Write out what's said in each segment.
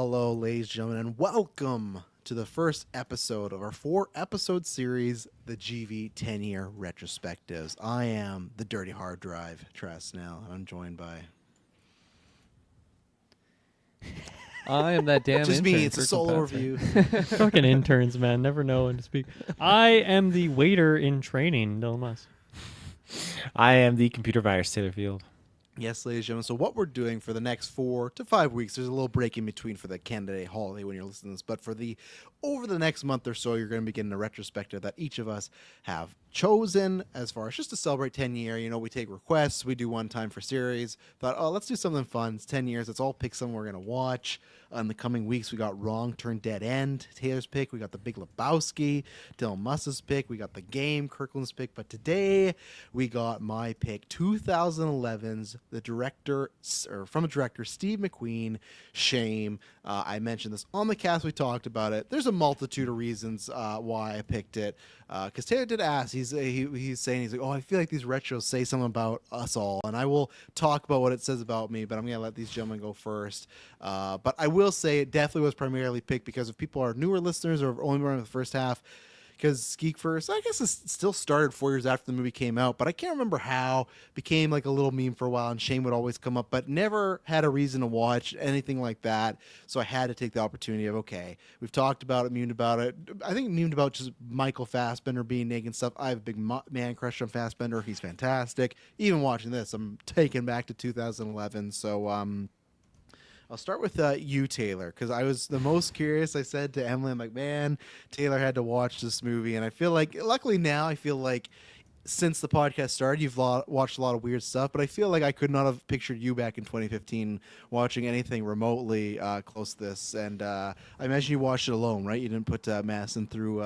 Hello, ladies and gentlemen, and welcome to the first episode of our 4-episode series, the GV 10-year retrospectives. I am the Dirty Hard Drive, Tress now, and I'm joined by... I am that damn Just intern. me, it's a Kirsten solo Patzer. review. Fucking interns, man. Never know when to speak. I am the waiter in training, Dylan Musk. I am the computer virus, Taylor Field. Yes, ladies and gentlemen, so what we're doing for the next 4 to 5 weeks, there's a little break in between for the Canada Day holiday when you're listening to this, but over the next month or so, you're going to be getting a retrospective that each of us have chosen as far as just to celebrate 10 year. You know, we take requests, we do one time for series. Thought, oh, let's do something fun. It's 10 years. Let's all pick something we're going to watch. In the coming weeks, we got Wrong Turn Dead End, Taylor's pick. We got The Big Lebowski, Dylan Musk's pick. We got The Game, Kirkland's pick. But today, we got my pick, 2011's the director, or from a director, Steve McQueen, Shame. I mentioned this on the cast. We talked about it. There's a multitude of reasons why I picked it. Because Taylor did ask. He's saying, he's like, oh, I feel like these retros say something about us all. And I will talk about what it says about me, but I'm going to let these gentlemen go first. But I will say it definitely was primarily picked because if people are newer listeners or have only been in the first half, because GeekVerse, I guess it still started 4 years after the movie came out, but I can't remember how. It became like a little meme for a while, and Shame would always come up, but never had a reason to watch anything like that. So I had to take the opportunity of, okay, we've talked about it, memed about it. I think memed about just Michael Fassbender being naked and stuff. I have a big man crush on Fassbender. He's fantastic. Even watching this, I'm taken back to 2011. So, I'll start with you, Taylor, because I was the most curious. I said to Emily, I'm like, man, Taylor had to watch this movie. And I feel like, luckily now, I feel like since the podcast started, you've watched a lot of weird stuff. But I feel like I could not have pictured you back in 2015 watching anything remotely close to this. And I imagine you watched it alone, right? You didn't put Madison through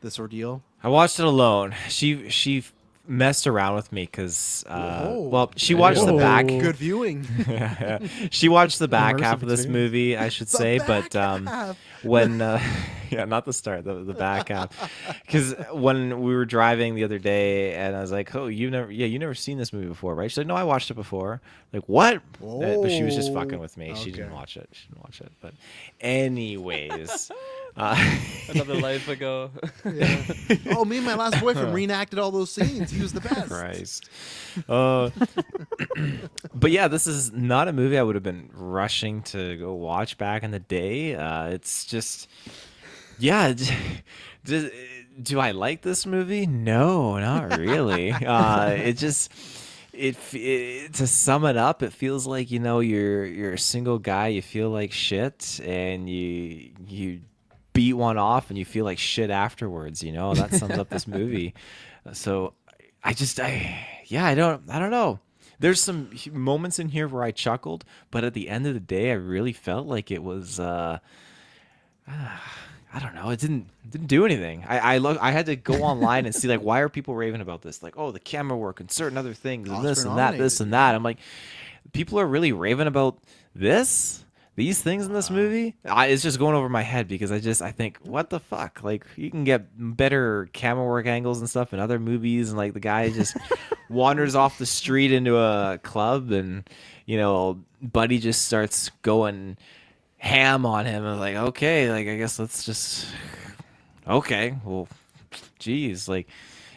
this ordeal? I watched it alone. She messed around with me because, she watched the back. Good viewing. She watched the back Immersive half of this experience. movie, I should say. But when, yeah, not the start, the back half. Because when we were driving the other day, and I was like, "Oh, you never seen this movie before, right?" She's like, "No, I watched it before." Like, what? But she was just fucking with me. Okay. She didn't watch it. But anyways. Another life ago. Yeah. Oh, me and my last boyfriend reenacted all those scenes. He was the best. Christ. But yeah, this is not a movie I would have been rushing to go watch back in the day. It's just, yeah. Do I like this movie? No, not really. To sum it up, it feels like, you're a single guy, you feel like shit, and you beat one off and you feel like shit afterwards, that sums up this movie. So I don't know. There's some moments in here where I chuckled, but at the end of the day, I really felt like it was, I don't know. It didn't do anything. I had to go online and see, like, why are people raving about this? Like, oh, the camera work and certain other things and this and that, this and that. I'm like, people are really raving about these things in this movie. It's just going over my head because I think, what the fuck? Like, you can get better camera work angles and stuff in other movies, and like the guy just wanders off the street into a club, and Buddy just starts going ham on him. I'm like, okay, like I guess let's just well, geez, like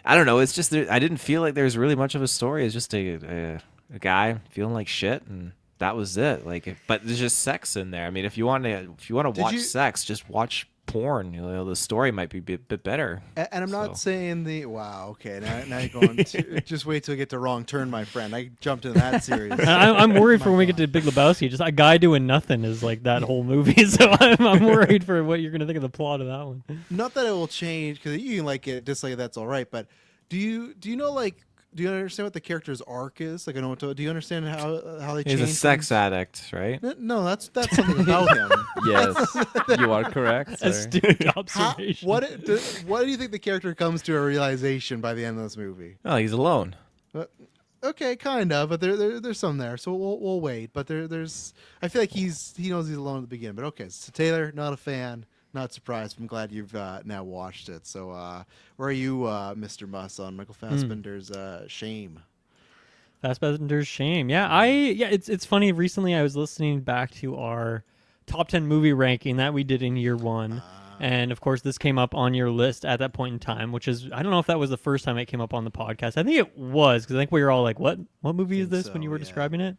I don't know. It's just I didn't feel like there's really much of a story. It's just a guy feeling like shit, and that was it. Like, but there's just sex in there. I mean, if you want to watch sex, just watch porn. The story might be a bit better. And I'm not saying wow. Okay, now you're going. Just wait till you get to Wrong Turn, my friend. I jumped into that series. I'm worried for when we get to Big Lebowski. Just a guy doing nothing is like that whole movie. So I'm worried for what you're going to think of the plot of that one. Not that it will change, because you can like it, dislike it, that's all right. But do you know, like, do you understand what the character's arc is? Like, do you understand how they change? He's a sex addict, right? No, that's something about him. Yes, you are correct. Astute observation. What do you think the character comes to a realization by the end of this movie? Oh, he's alone. Okay, kind of, but there's some there, so we'll wait. But there's, I feel like he knows he's alone at the beginning. But okay, so Taylor, not a fan. Not surprised. I'm glad you've now watched it. So, where are you, Mr. Muss, on Michael Fassbender's Shame? Fassbender's Shame. Yeah, it's funny. Recently, I was listening back to our top 10 movie ranking that we did in year one. And of course, this came up on your list at that point in time, which is, I don't know if that was the first time it came up on the podcast. I think it was, because I think we were all like, what movie is this when you were describing it?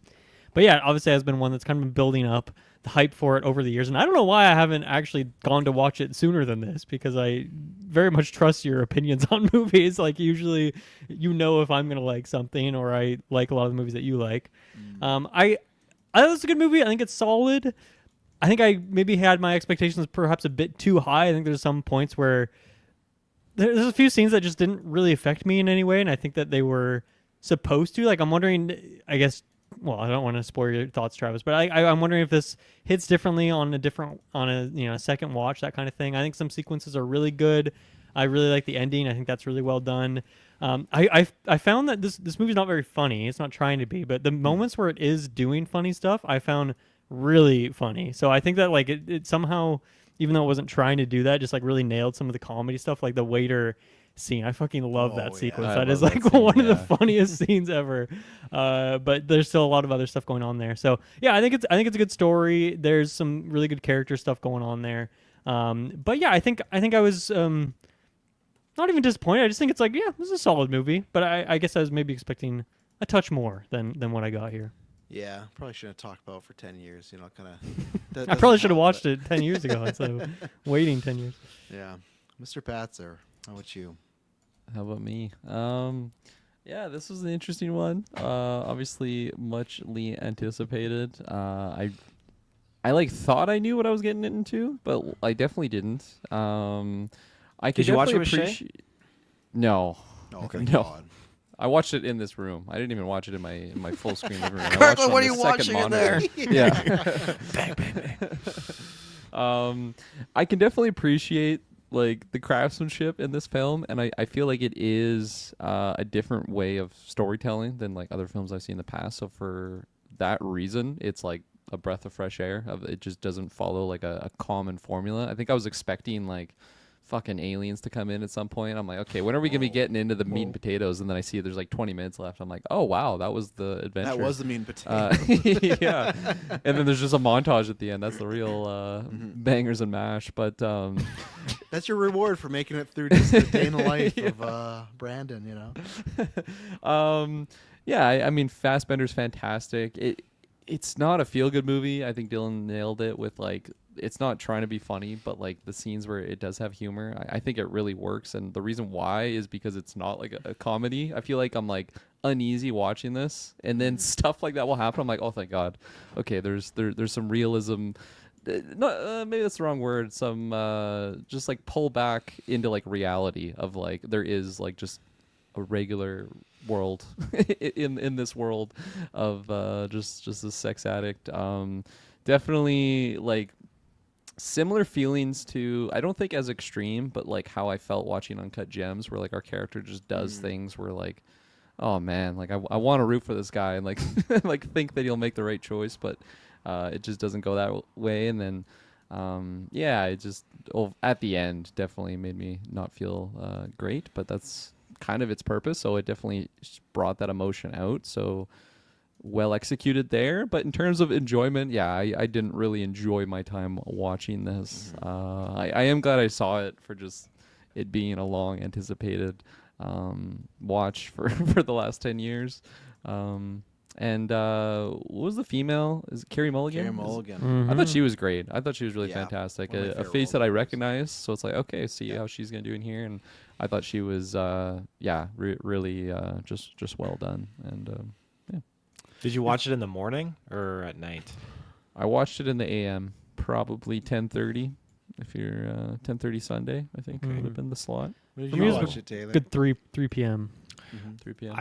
But yeah, obviously has been one that's kind of been building up the hype for it over the years. And I don't know why I haven't actually gone to watch it sooner than this, because I very much trust your opinions on movies. Like usually you know if I'm going to like something, or I like a lot of the movies that you like. I thought it was a good movie. I think it's solid. I think I maybe had my expectations perhaps a bit too high. I think there's some points where there's a few scenes that just didn't really affect me in any way, and I think that they were supposed to. Like, I'm wondering, I guess, well, I don't want to spoil your thoughts, Travis, but I'm wondering if this hits differently on a second watch, that kind of thing. I think some sequences are really good. I really like the ending. I think that's really well done. I found that this movie's not very funny. It's not trying to be, but the moments where it is doing funny stuff, I found really funny. So I think that like it somehow, even though it wasn't trying to do that, just like really nailed some of the comedy stuff, like the waiter scene. I fucking love that sequence. That is like one of the funniest scenes ever. But there's still a lot of other stuff going on there. So yeah, I think it's a good story. There's some really good character stuff going on there. But yeah, I think I was not even disappointed. I just think it's like, yeah, this is a solid movie. But I guess I was maybe expecting a touch more than what I got here. Yeah, probably shouldn't have talked about it for 10 years. You know, kind of. I probably should have watched it 10 years ago instead of waiting 10 years. Yeah, Mr. Patzer, how about you? How about me? Yeah, this was an interesting one. Obviously, muchly anticipated. I like thought I knew what I was getting into, but I definitely didn't. Did you watch it with Shay? No. Oh, thank No. God. I watched it in this room. I didn't even watch it in my full screen living room. Kirkland, what are you watching in there? Yeah. Bang, bang, bang. I can definitely appreciate like the craftsmanship in this film, and I feel like it is a different way of storytelling than like other films I've seen in the past. So for that reason, it's like a breath of fresh air. It just doesn't follow like a common formula. I think I was expecting like fucking aliens to come in at some point. I'm like, okay, when are we gonna be getting into the meat and potatoes? And then I see there's like 20 minutes left. I'm like, oh wow, that was the adventure. That was the mean potato. Yeah. And then there's just a montage at the end. That's the real bangers and mash. But that's your reward for making it through just the day in the life of Brandon. You know. Yeah. I mean, Fassbender's fantastic. It's not a feel good movie. I think Dylan nailed it with like. It's not trying to be funny, but like the scenes where it does have humor, I think it really works. And the reason why is because it's not like a comedy. I feel like I'm like uneasy watching this, and then stuff like that will happen. I'm like, oh, thank God. Okay, there's some realism. Maybe that's the wrong word. Some just like pull back into like reality of like there is like just a regular world in this world of just a sex addict. Definitely like. Similar feelings to, I don't think as extreme, but like how I felt watching Uncut Gems, where like our character just does things where like, oh man, like I want to root for this guy and like like think that he'll make the right choice, but it just doesn't go that way. And then yeah, it just at the end definitely made me not feel great, but that's kind of its purpose. So it definitely brought that emotion out. So well executed there, but in terms of enjoyment, yeah, I didn't really enjoy my time watching this. I am glad I saw it for just it being a long anticipated watch for the last 10 years. And what was the female? Is it Carey Mulligan? Carey Mulligan. I thought she was great. I thought she was really fantastic. One of my A favorite face that I roles. recognized. So it's like, okay, see how she's gonna do in here. And I thought she was really just well done. And Did you watch it in the morning or at night? I watched it in the AM, probably 10:30. If you're 10:30 Sunday, I think would have been the slot. When did For you me, it was watch it, Taylor? Good 3 p.m. 3 p.m.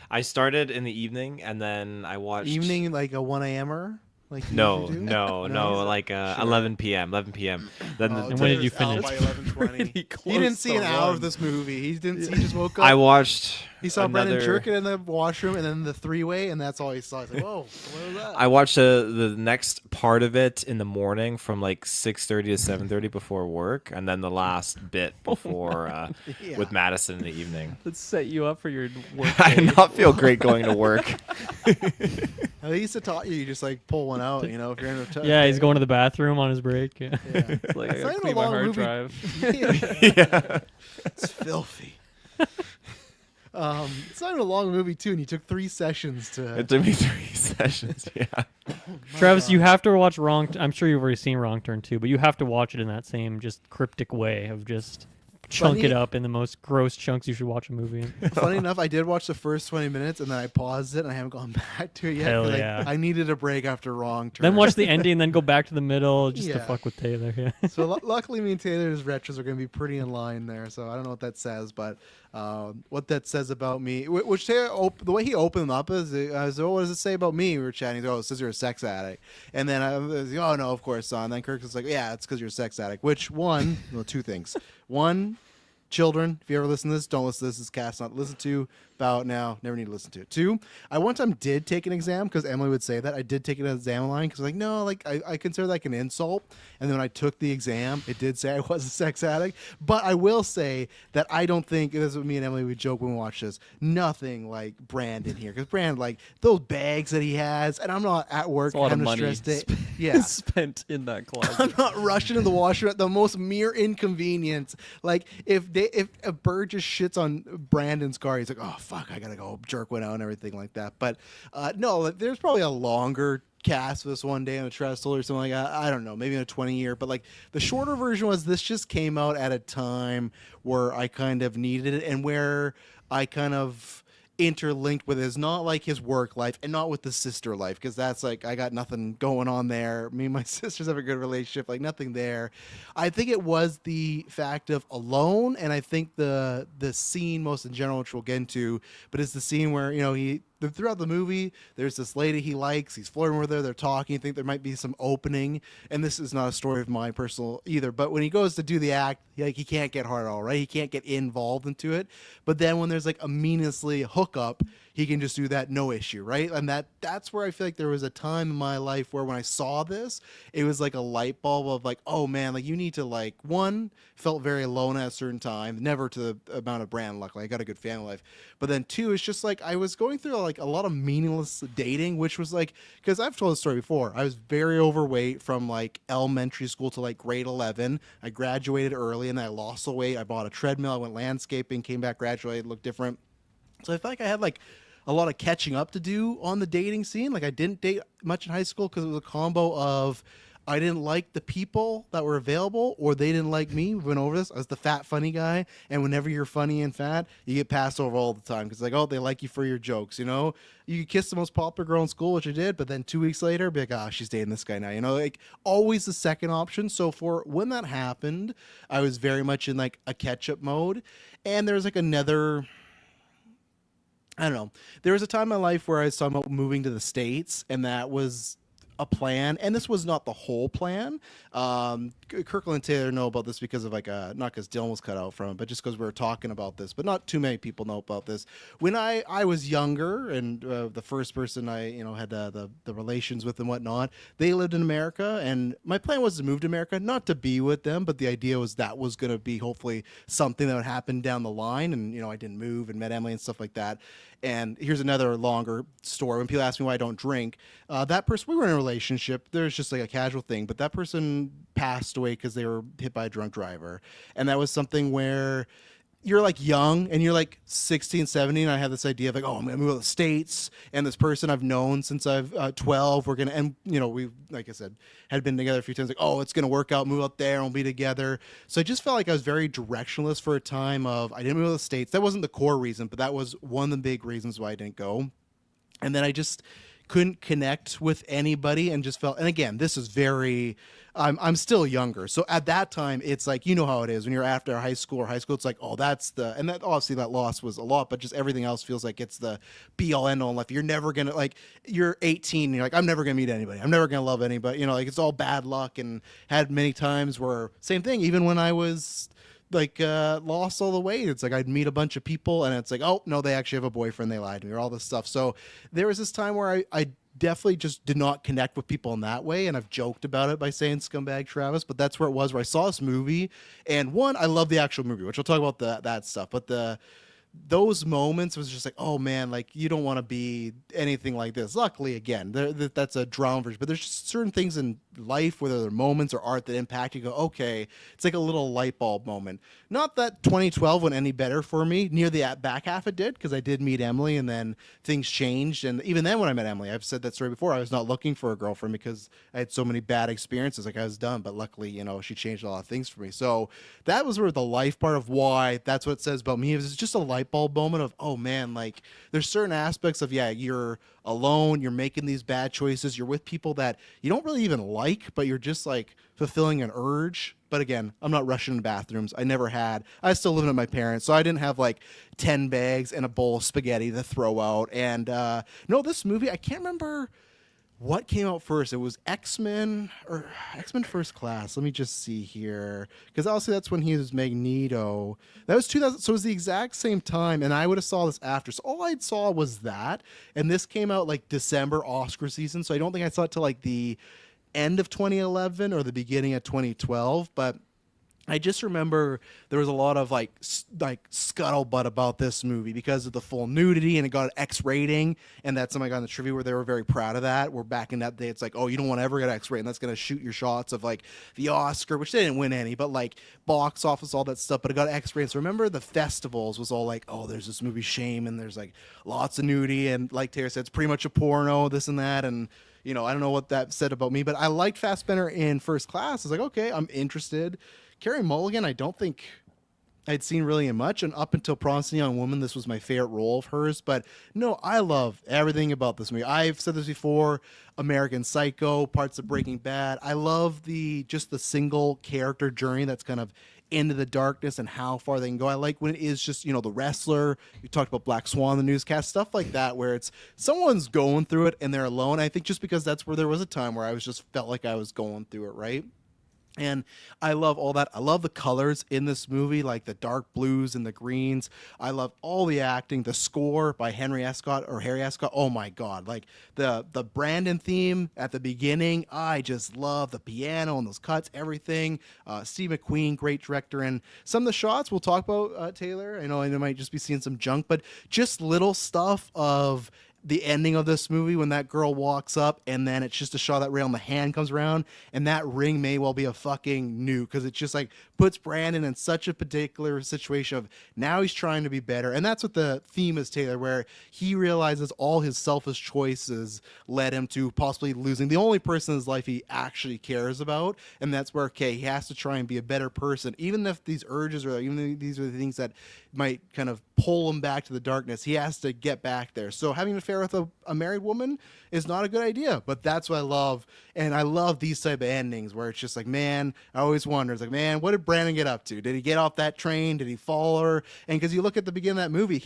I started in the evening and then I watched Evening, like a 1 a.m.er? Like you No, usually do? no, like Sure. 11 p.m. 11 p.m. Then And when did you Taylor's out finish? by 11:20. He He didn't closed see the an hour run. of this movie. He didn't. He just woke up. I watched He saw Brendan jerking in the washroom and then the three-way, and that's all he saw. He's like, whoa, what was that? I watched the next part of it in the morning from like 6:30 to 7:30 before work, and then the last bit before with Madison in the evening. Let's set you up for your work. I did not feel great going to work. At least it taught you just like pull one out, you know, if you're in a Yeah, he's going to the bathroom on his break. Yeah. It's like, I It's gotta not clean even a my long hard movie. drive. Yeah. It's filthy. It's not even a long movie too, and you took 3 sessions to. It took me 3 sessions. Yeah. Travis, you have to watch I'm sure you've already seen Wrong Turn too, but you have to watch it in that same just cryptic way of just chunk it up in the most gross chunks you should watch a movie in. Funny enough, I did watch the first 20 minutes and then I paused it and I haven't gone back to it yet. Hell 'cause yeah. I needed a break after Wrong Turn. Then watch the ending and then go back to the middle just to Yeah. fuck with Taylor. Yeah. So luckily, me and Taylor's retros are going to be pretty in line there. So I don't know what that says, but what that says about me, which Taylor, the way he opened them up is, I was, oh, what does it say about me? We were chatting. He's, oh, it says you're a sex addict. And then I was, oh no, of course, son. And then Kirk was like, yeah, it's because you're a sex addict. Which one? Well, 2 things. One. Children, if you ever listen to this, don't listen to this. This cast not listen to. About now, never need to listen to it. 2, I one time did take an exam because Emily would say that. I did take an exam line because like, no, like I consider that like an insult. And then when I took the exam, it did say I was a sex addict. But I will say that I don't think, this is what me and Emily would joke when we watch this, nothing like Brandon here. Because Brandon, like those bags that he has, and I'm not at work It's a lot of having a money stress day. Yeah. spent in that closet. I'm not rushing to the washroom at the most mere inconvenience. Like if a bird just shits on Brandon's car, he's like, oh fuck, I gotta go jerk one out and everything like that. But no, like, there's probably a longer cast of this one day on a trestle or something like that. I don't know, maybe in a 20-year. But like the shorter version was this just came out at a time where I kind of needed it and where I kind of interlinked with his, not like his work life and not with the sister life, because that's like I got nothing going on there. Me and my sisters have a good relationship, like nothing there. I think it was the fact of alone, and I think the scene most in general, which we'll get into, but it's the scene where, you know, throughout the movie, there's this lady he likes, he's flirting with her, they're talking, you think there might be some opening, and this is not a story of mine personal either, but when he goes to do the act, like he can't get hard at all, right? He can't get involved into it, but then when there's like a meaninglessly hookup, he can just do that, no issue, right? And that's where I feel like there was a time in my life where when I saw this, it was like a light bulb of like, oh man, like you need to like, one, felt very alone at a certain time, never to the amount of Brand, luckily, I got a good family life. But then 2, it's just like I was going through like a lot of meaningless dating, which was like, because I've told the story before, I was very overweight from like elementary school to like grade 11. I graduated early and I lost the weight. I bought a treadmill, I went landscaping, came back, graduated, looked different. So I felt like I had like a lot of catching up to do on the dating scene. Like I didn't date much in high school because it was a combo of I didn't like the people that were available or they didn't like me. We went over this. I was the fat, funny guy. And whenever you're funny and fat, you get passed over all the time because like, oh, they like you for your jokes, you know? You could kiss the most popular girl in school, which I did, but then 2 weeks later, be like, ah, she's dating this guy now. You know, like always the second option. So for when that happened, I was very much in like a catch-up mode. And there was like another... I don't know. There was a time in my life where I was talking about moving to the States, and that was a plan. And this was not the whole plan. Kirkland and Taylor know about this because of like not because Dylan was cut out from it, but just because we were talking about this. But not too many people know about this. When I was younger, and the first person I had the relations with and whatnot, they lived in America, and my plan was to move to America, not to be with them, but the idea was that was going to be hopefully something that would happen down the line. And I didn't move and met Emily and stuff like that. And here's another longer story. When people ask me why I don't drink, that person, we were in a relationship. There's just like a casual thing, but that person passed away because they were hit by a drunk driver. And that was something where you're like young and you're like 16, 17. And I have this idea of like, oh, I'm going to move to the States. And this person I've known since I've 12, we're going to, and we, like I said, had been together a few times, like, oh, it's going to work out, move out there and we'll be together. So I just felt like I was very directionless for a time of, I didn't move to the States. That wasn't the core reason, but that was one of the big reasons why I didn't go. And then I just couldn't connect with anybody and just felt, and again, this is very, I'm still younger. So at that time, it's like, how it is when you're after high school, it's like, oh, that's and that obviously that loss was a lot, but just everything else feels like it's the be all end all in life. You're never going to you're 18 and you're like, I'm never going to meet anybody. I'm never going to love anybody. Like it's all bad luck, and had many times where same thing, even when I was like lost all the weight. It's like I'd meet a bunch of people and it's like, oh no, they actually have a boyfriend, they lied to me, or all this stuff. So there was this time where I definitely just did not connect with people in that way, and I've joked about it by saying scumbag Travis, but that's where it was, where I saw this movie, and one, I love the actual movie, which we'll talk about that stuff, but those moments was just like, oh man, like you don't want to be anything like this. Luckily, again, that's a drama version, but there's just certain things in life, whether they're moments or art, that impact you. Go, okay, it's like a little light bulb moment. Not that 2012 went any better for me. Near the back half, it did, because I did meet Emily, and then things changed. And even then, when I met Emily, I've said that story before. I was not looking for a girlfriend because I had so many bad experiences. Like I was done, but luckily, she changed a lot of things for me. So that was where the life part of why that's what it says about me. It was just a light bulb moment of, oh man, like there's certain aspects of, yeah, you're alone, you're making these bad choices, you're with people that you don't really even like, but you're just like fulfilling an urge. But again, I'm not rushing to bathrooms. I never had. I still living with my parents, so I didn't have like 10 bags and a bowl of spaghetti to throw out. And no, this movie, I can't remember what came out first. It was X-Men or X-Men First Class. Let me just see here, because obviously that's when he was Magneto. That was 2000, so it was the exact same time, and I would have saw this after. So all I saw was that, and this came out like December Oscar season, so I don't think I saw it till like the end of 2011 or the beginning of 2012, but I just remember there was a lot of like scuttlebutt about this movie because of the full nudity, and it got an X rating, and that's something I got in the trivia where they were very proud of that. Where back in that day, it's like, oh, you don't want to ever get X rating, that's gonna shoot your shots of like the Oscar, which they didn't win any, but like box office, all that stuff. But it got X rating. So remember the festivals was all like, oh, there's this movie Shame, and there's like lots of nudity, and like Taylor said, it's pretty much a porno, this and that, and I don't know what that said about me, but I liked Fassbender in First Class. I was like, okay, I'm interested. Carey Mulligan, I don't think I'd seen really in much, and up until Promising Young Woman, this was my favorite role of hers. But no, I love everything about this movie. I've said this before: American Psycho, parts of Breaking Bad. I love the single character journey that's kind of into the darkness and how far they can go. I like when it is just the wrestler. You talked about Black Swan, the newscast, stuff like that, where it's someone's going through it and they're alone. I think just because that's where there was a time where I was just felt like I was going through it, right? And I love all that. I love the colors in this movie, like the dark blues and the greens. I love all the acting, the score by Harry Escott. Oh my God. Like the Brandon theme at the beginning. I just love the piano and those cuts, everything. Steve McQueen, great director. And some of the shots we'll talk about, Taylor. I know I might just be seeing some junk, but just little stuff of the ending of this movie when that girl walks up and then it's just a shot of that rail and the hand comes around, and that ring may well be a fucking nuke, because it just like puts Brandon in such a particular situation of now he's trying to be better. And that's what the theme is, Taylor, where he realizes all his selfish choices led him to possibly losing the only person in his life he actually cares about. And that's where, okay, he has to try and be a better person, even if these urges or even if these are the things that might kind of pull him back to the darkness. He has to get back there. So having an affair with a married woman is not a good idea, but that's what I love. And I love these type of endings where it's just like, man, I always wonder, it's like, man, what did Brandon get up to? Did he get off that train? Did he follow her? And because you look at the beginning of that movie,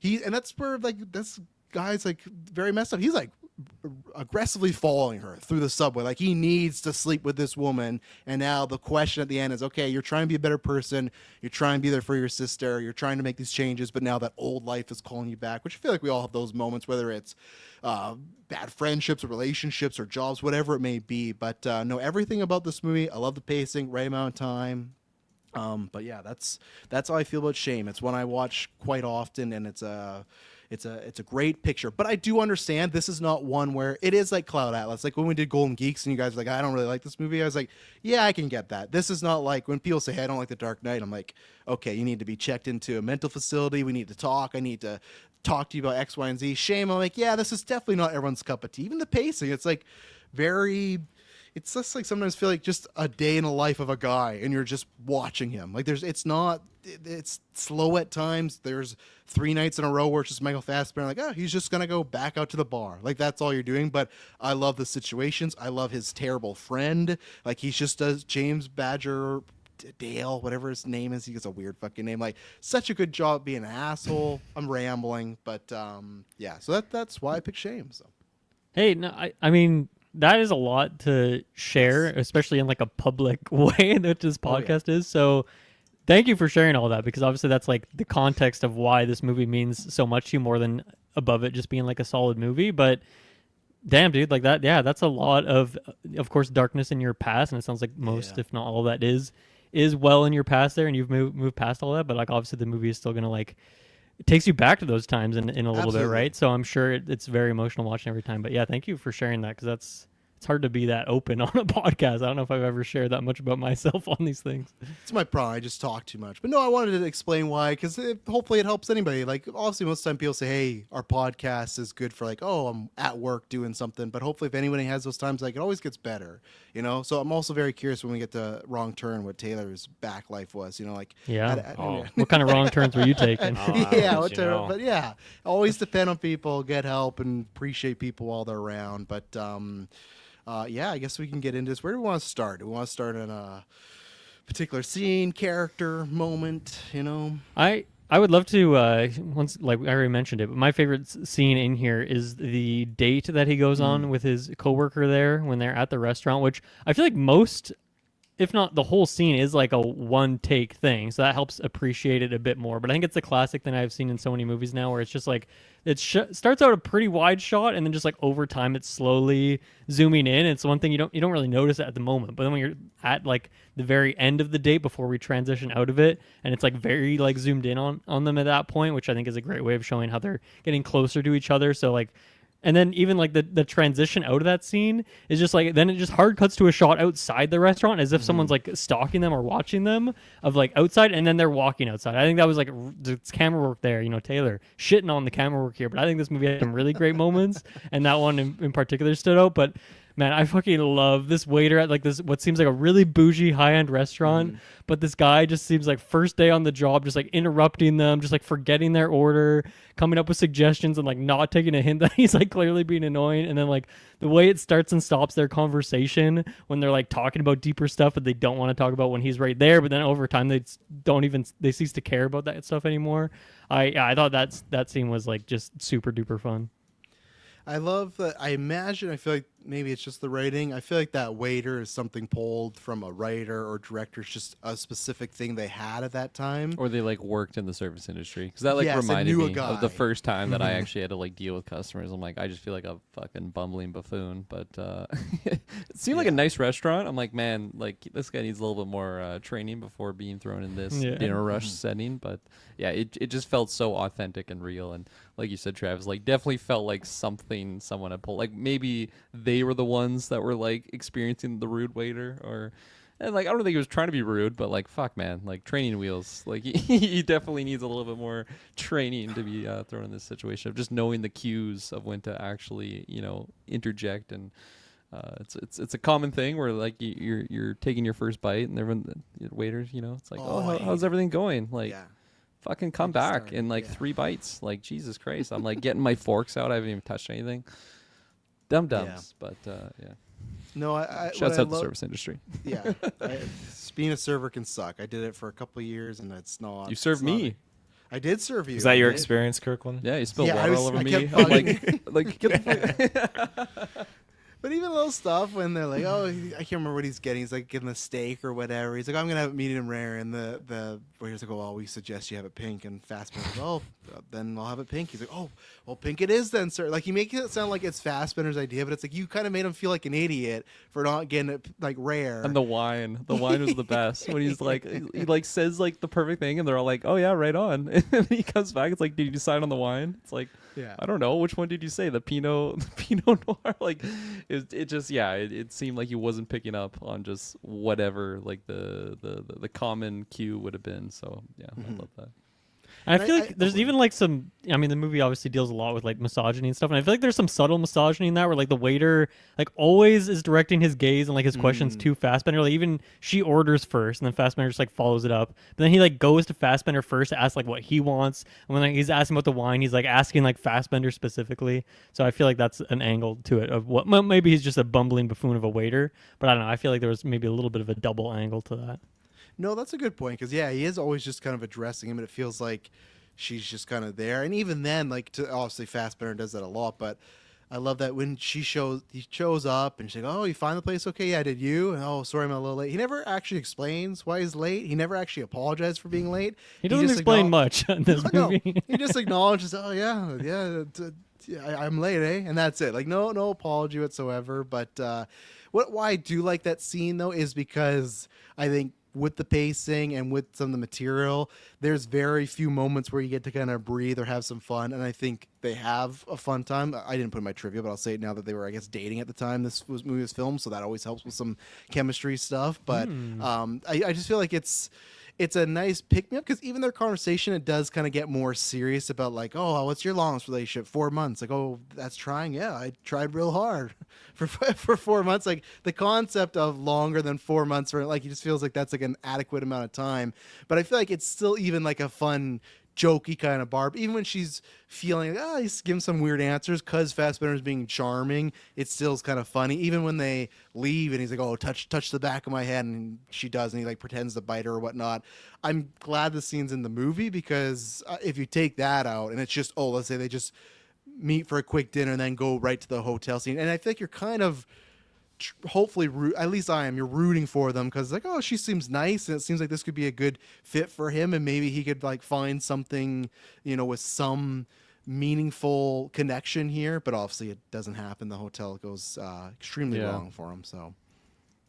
and that's where like this guy's like very messed up. He's like aggressively following her through the subway, like he needs to sleep with this woman. And now the question at the end is, okay, you're trying to be a better person, you're trying to be there for your sister, you're trying to make these changes, but now that old life is calling you back. Which I feel like we all have those moments, whether it's bad friendships or relationships or jobs, whatever it may be. But no, everything about this movie, I love the pacing, right amount of time. But yeah, that's how I feel about Shame. It's one I watch quite often, and it's a great picture. But I do understand this is not one where it is like Cloud Atlas. Like when we did Golden Geeks and you guys were like, I don't really like this movie, I was like, yeah, I can get that. This is not like when people say, hey, I don't like The Dark Knight, I'm like, okay, you need to be checked into a mental facility, we need to talk, I need to talk to you about X, Y, and Z. Shame, I'm like, yeah, this is definitely not everyone's cup of tea. Even the pacing, it's like it's just like sometimes feel like just a day in the life of a guy and you're just watching him. Like it's slow at times. There's 3 nights in a row where it's just Michael Fassbender, like, oh, he's just going to go back out to the bar. Like that's all you're doing. But I love the situations. I love his terrible friend. Like he just does James Badger Dale, whatever his name is. He gets a weird fucking name. Like such a good job being an asshole. I'm rambling, but yeah. So that's why I picked Shame. So. Hey, no, I mean, that is a lot to share, especially in like a public way that this podcast is. So thank you for sharing all that, because obviously that's like the context of why this movie means so much to you, more than above it just being like a solid movie. But damn, dude, like that, yeah, that's a lot of course, darkness in your past, and it sounds like most, Yeah. if not all, that is well in your past there, and you've moved past all that. But like obviously the movie is still gonna like, it takes you back to those times in a little bit, Absolutely. right? So I'm sure it's very emotional watching every time. But yeah, thank you for sharing that, because it's hard to be that open on a podcast. I don't know if I've ever shared that much about myself on these things. It's my problem. I just talk too much. But no, I wanted to explain why, because hopefully it helps anybody. Like, obviously, most of the time people say, hey, our podcast is good for, like, oh, I'm at work doing something. But hopefully, if anybody has those times, like, it always gets better, you know? So I'm also very curious when we get to Wrong Turn what Taylor's back life was, you know? Like, Yeah. Oh. What kind of wrong turns were you taking? Oh, I yeah, don't what you know. but yeah, always depend on people, get help, and appreciate people while they're around. But yeah, I guess we can get into this. Where do we want to start? Do we want to start in a particular scene, character, moment? You know, I would love to once, like I already mentioned it, but my favorite scene in here is the date that he goes on with his coworker there when they're at the restaurant, which I feel like most, if not the whole scene, is like a one take thing, so that helps appreciate it a bit more. But I think it's a classic thing I've seen in so many movies now, where it's just like it starts out a pretty wide shot, and then just like over time it's slowly zooming in. It's one thing you don't really notice it at the moment, but then when you're at like the very end of the date before we transition out of it, and it's like very like zoomed in on them at that point, which I think is a great way of showing how they're getting closer to each other. So like, and then even like the transition out of that scene is just like, then it just hard cuts to a shot outside the restaurant as if someone's like stalking them or watching them, of like outside, and then they're walking outside. I think that was like the camera work there, you know, Taylor shitting on the camera work here, but I think this movie had some really great moments, and that one in particular stood out. But man, I fucking love this waiter at like this, what seems like a really bougie high-end restaurant, but this guy just seems like first day on the job, just like interrupting them, just like forgetting their order, coming up with suggestions, and like not taking a hint that he's like clearly being annoying. And then like the way it starts and stops their conversation when they're like talking about deeper stuff that they don't want to talk about when he's right there, but then over time they cease to care about that stuff anymore. I thought that scene was like just super duper fun. I love that. I feel like maybe it's just the writing. I feel like that waiter is something pulled from a writer or director. It's just a specific thing they had at that time. Or they like worked in the service industry, because that like Yes, they reminded knew a me of the guy. first time that I actually had to like deal with customers. I'm like, I just feel like a fucking bumbling buffoon. But it seemed like a nice restaurant. I'm like, man, like this guy needs a little bit more training before being thrown in this dinner rush setting. But yeah, it just felt so authentic and real. And like you said, Travis, like definitely felt like something someone had pulled. Like maybe they were the ones that were like experiencing the rude waiter, or. And like I don't think he was trying to be rude, but like fuck, man, like training wheels. Like he definitely needs a little bit more training to be thrown in this situation of just knowing the cues of when to actually, you know, interject. And it's a common thing where like you're taking your first bite and everyone, the waiters, you know, it's like, how's everything going? Like, fucking come back in like 3 bites. Like Jesus Christ, I'm like getting my forks out. I haven't even touched anything. Dum-dums, but yeah. No, Shouts out the service industry. Yeah, being a server can suck. I did it for a couple of years, and it's not. You served me. I did serve you. Is that your I did. experience, Kirkland? Yeah, you spilled Yeah, water all over I me. kept I'm bugging. like get the fuck. But even little stuff when they're like, oh, I can't remember what he's getting. He's like getting a steak or whatever. He's like, I'm gonna have it medium rare, and the waiter's like, oh, well, we suggest you have it pink. And Fassbender's like, oh, then I'll have it pink. He's like, oh, well, pink it is then, sir. Like he makes it sound like it's Fassbender's idea, but it's like you kind of made him feel like an idiot for not getting it like rare. And the wine was the best when he's like, he like says like the perfect thing, and they're all like, oh yeah, right on. And then he comes back, it's like, did you decide on the wine? It's like, Yeah. I don't know, which one did you say? The Pinot Noir? Like it seemed like he wasn't picking up on just whatever like the common cue would have been. So yeah, I love that. And I feel like there's even like some, I mean, the movie obviously deals a lot with like misogyny and stuff, and I feel like there's some subtle misogyny in that, where like the waiter like always is directing his gaze and like his questions to Fassbender. Like even she orders first, and then Fassbender just like follows it up. But then he like goes to Fassbender first to ask like what he wants, and when like, he's asking about the wine, he's like asking like Fassbender specifically. So I feel like that's an angle to it of what maybe he's just a bumbling buffoon of a waiter, but I don't know. I feel like there was maybe a little bit of a double angle to that. No, that's a good point, because he is always just kind of addressing him, and it feels like she's just kind of there. And even then, like, obviously Fassbender does that a lot, but I love that when he shows up and she's like, "Oh, you find the place okay? Yeah, did you?" And, "Oh, sorry, I'm a little late." He never actually explains why he's late. He never actually apologized for being late. He doesn't explain much in this No, movie. he just acknowledges, "Oh yeah, I'm late, eh?" And that's it. Like no apology whatsoever. But why I do like that scene though is because I think with the pacing and with some of the material, there's very few moments where you get to kind of breathe or have some fun, and I think they have a fun time. I didn't put in my trivia, but I'll say it now that they were, I guess, dating at the time movie was filmed, so that always helps with some chemistry stuff. But I just feel like it's a nice pick me up because even their conversation, it does kind of get more serious about like, oh, what's your longest relationship? 4 months. Like, oh, that's trying. Yeah, I tried real hard for 4 months. Like the concept of longer than 4 months, for like, he just feels like that's like an adequate amount of time. But I feel like it's still even like a fun, jokey kind of Barb. Even when she's feeling like, he's giving some weird answers because Fassbender's being charming, it still is kind of funny. Even when they leave and he's like, oh, touch the back of my head, and she does, and he like pretends to bite her or whatnot. I'm glad the scene's in the movie because if you take that out and it's just, let's say they just meet for a quick dinner and then go right to the hotel scene, and I think you're kind of hopefully at least I am, you're rooting for them because like, oh, she seems nice and it seems like this could be a good fit for him, and maybe he could like find something, with some meaningful connection here. But obviously it doesn't happen. The hotel goes extremely wrong for him. So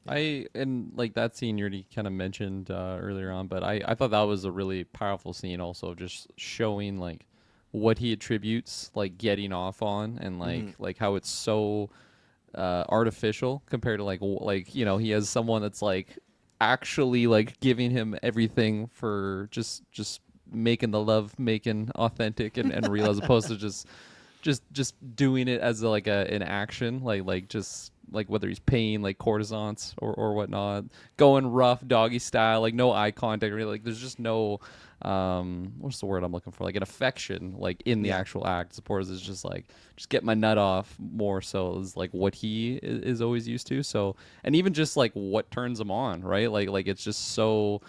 and like that scene you already kind of mentioned earlier on, but I thought that was a really powerful scene also, just showing like what he attributes like getting off on, and like how it's so artificial compared to like he has someone that's like actually like giving him everything for just making the love making authentic and real, as opposed to just doing it as an action, like just like whether he's paying like courtesans or whatnot, going rough doggy style, like no eye contact, really, like there's just no what's the word I'm looking for, like an affection like in the actual act, as opposed to just like just get my nut off, more so is like what he is always used to. So, and even just like what turns him on, right, like it's just so,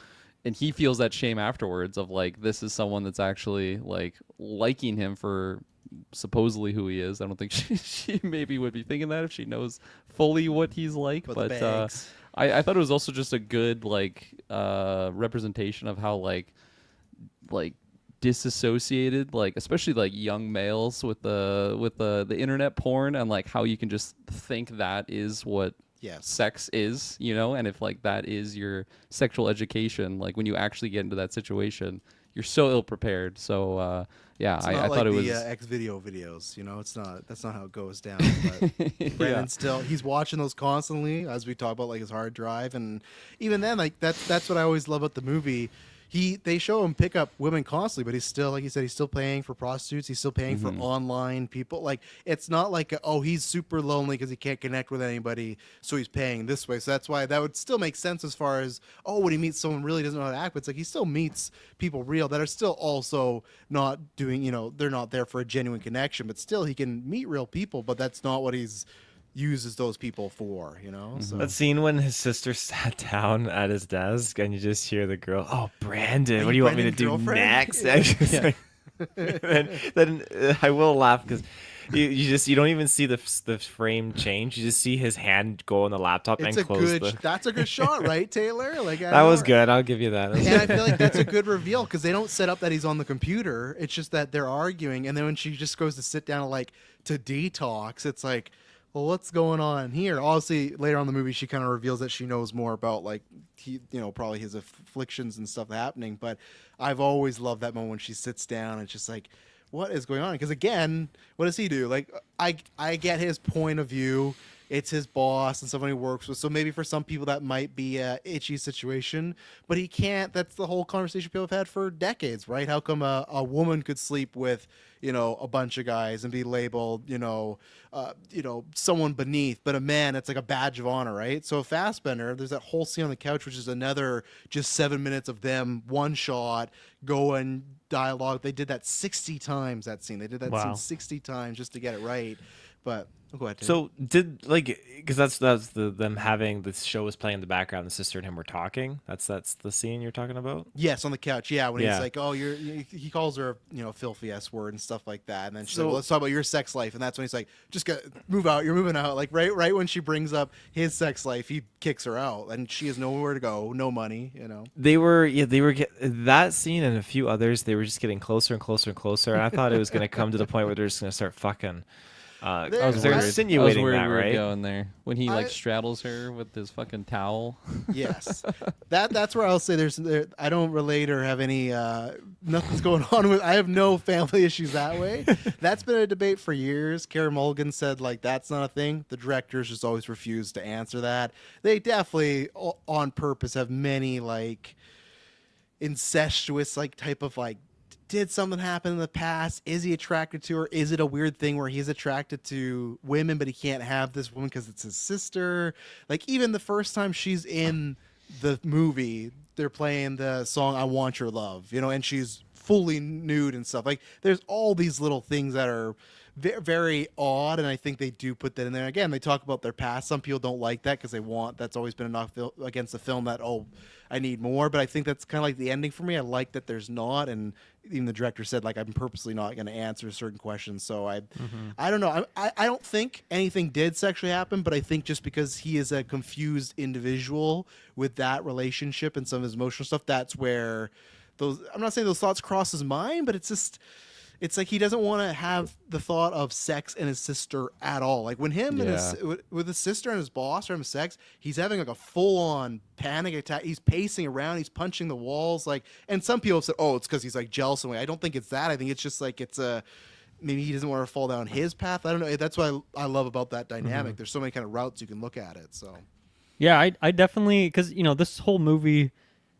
and he feels that shame afterwards of like, this is someone that's actually like liking him for supposedly who he is. I don't think she maybe would be thinking that if she knows fully what he's like. But I thought it was also just a good like representation of how like disassociated, like especially like young males with the internet porn, and like how you can just think that is what sex is, and if like that is your sexual education, like when you actually get into that situation, you're so ill prepared. So I thought it was X videos. That's not how it goes down. But Brandon still, he's watching those constantly as we talk about like his hard drive, and even then, like that's what I always love about the movie. They show him pick up women constantly, but he's still, like you said, he's still paying for prostitutes. He's still paying for online people. Like, it's not like, he's super lonely because he can't connect with anybody, so he's paying this way. So that's why that would still make sense as far as, when he meets someone really doesn't know how to act. But it's like he still meets people real that are still also not doing, they're not there for a genuine connection. But still, he can meet real people, but that's not what he's uses those people for, So that scene when his sister sat down at his desk and you just hear the girl, "Oh, Brandon, what do you want me to do next?" then I will laugh because you don't even see the frame change. You just see his hand go on the laptop and close. That's a good shot, right, Taylor? Like that was good. I'll give you that. And I feel like that's a good reveal because they don't set up that he's on the computer. It's just that they're arguing, and then when she just goes to sit down to detox, it's like, well, what's going on here? Obviously, later on in the movie, she kind of reveals that she knows more about probably his afflictions and stuff happening. But I've always loved that moment when she sits down and it's just like, what is going on? Because again, what does he do? Like, I get his point of view. It's his boss and someone he works with. So maybe for some people that might be a itchy situation, but he can't. That's the whole conversation people have had for decades, right? How come a woman could sleep with, a bunch of guys and be labeled, someone beneath, but a man, it's like a badge of honor, right? So Fassbender, there's that whole scene on the couch, which is another just 7 minutes of them, one shot, going dialogue. They did that 60 times, that scene. They did that scene 60 times just to get it right. But Oh, go ahead. Dave. So because that's them having the show was playing in the background. The sister and him were talking. That's the scene you're talking about. yes, on the couch. Yeah, when he's Yeah. like, "Oh, he calls her, filthy S word and stuff like that." And then she's like, So- "Well, let's talk about your sex life." And that's when he's like, "Just move out. You're moving out." Like right when she brings up his sex life, he kicks her out, and she has nowhere to go, no money. They were that scene and a few others. They were just getting closer and closer and closer. And I thought it was going to come to the point where they're just going to start fucking. I was They're worried. I was insinuating worried that, we were right? going there when he like I- straddles her with his fucking towel. Yes, that's where I'll say I don't relate or have any nothing's going on with. I have no family issues that way. That's been a debate for years. Karen Mulligan said like that's not a thing. The directors just always refuse to answer that. They definitely on purpose have many like incestuous like type of like. Did something happen in the past? Is he attracted to her? Is it a weird thing where he's attracted to women, but he can't have this woman because it's his sister? Like, even the first time she's in the movie, they're playing the song I Want Your Love, and she's fully nude and stuff. Like, there's all these little things that are very odd, and I think they do put that in there. Again, they talk about their past. Some people don't like that because that's always been a knock against the film that, I need more, but I think that's kind of like the ending for me. I like that there's not, and even the director said like I'm purposely not going to answer certain questions. So I don't know. I don't think anything did sexually happen, but I think just because he is a confused individual with that relationship and some of his emotional stuff, that's where I'm not saying those thoughts cross his mind, but it's like he doesn't want to have the thought of sex and his sister at all. Like when him and with his sister and his boss are having sex, he's having like a full-on panic attack. He's pacing around, he's punching the walls. Like, and some people have said, "Oh, it's because he's like jealous." And I don't think it's that. I think it's just like maybe he doesn't want to fall down his path. I don't know. That's what I love about that dynamic. There's so many kind of routes you can look at it. So Yeah, I definitely, because this whole movie,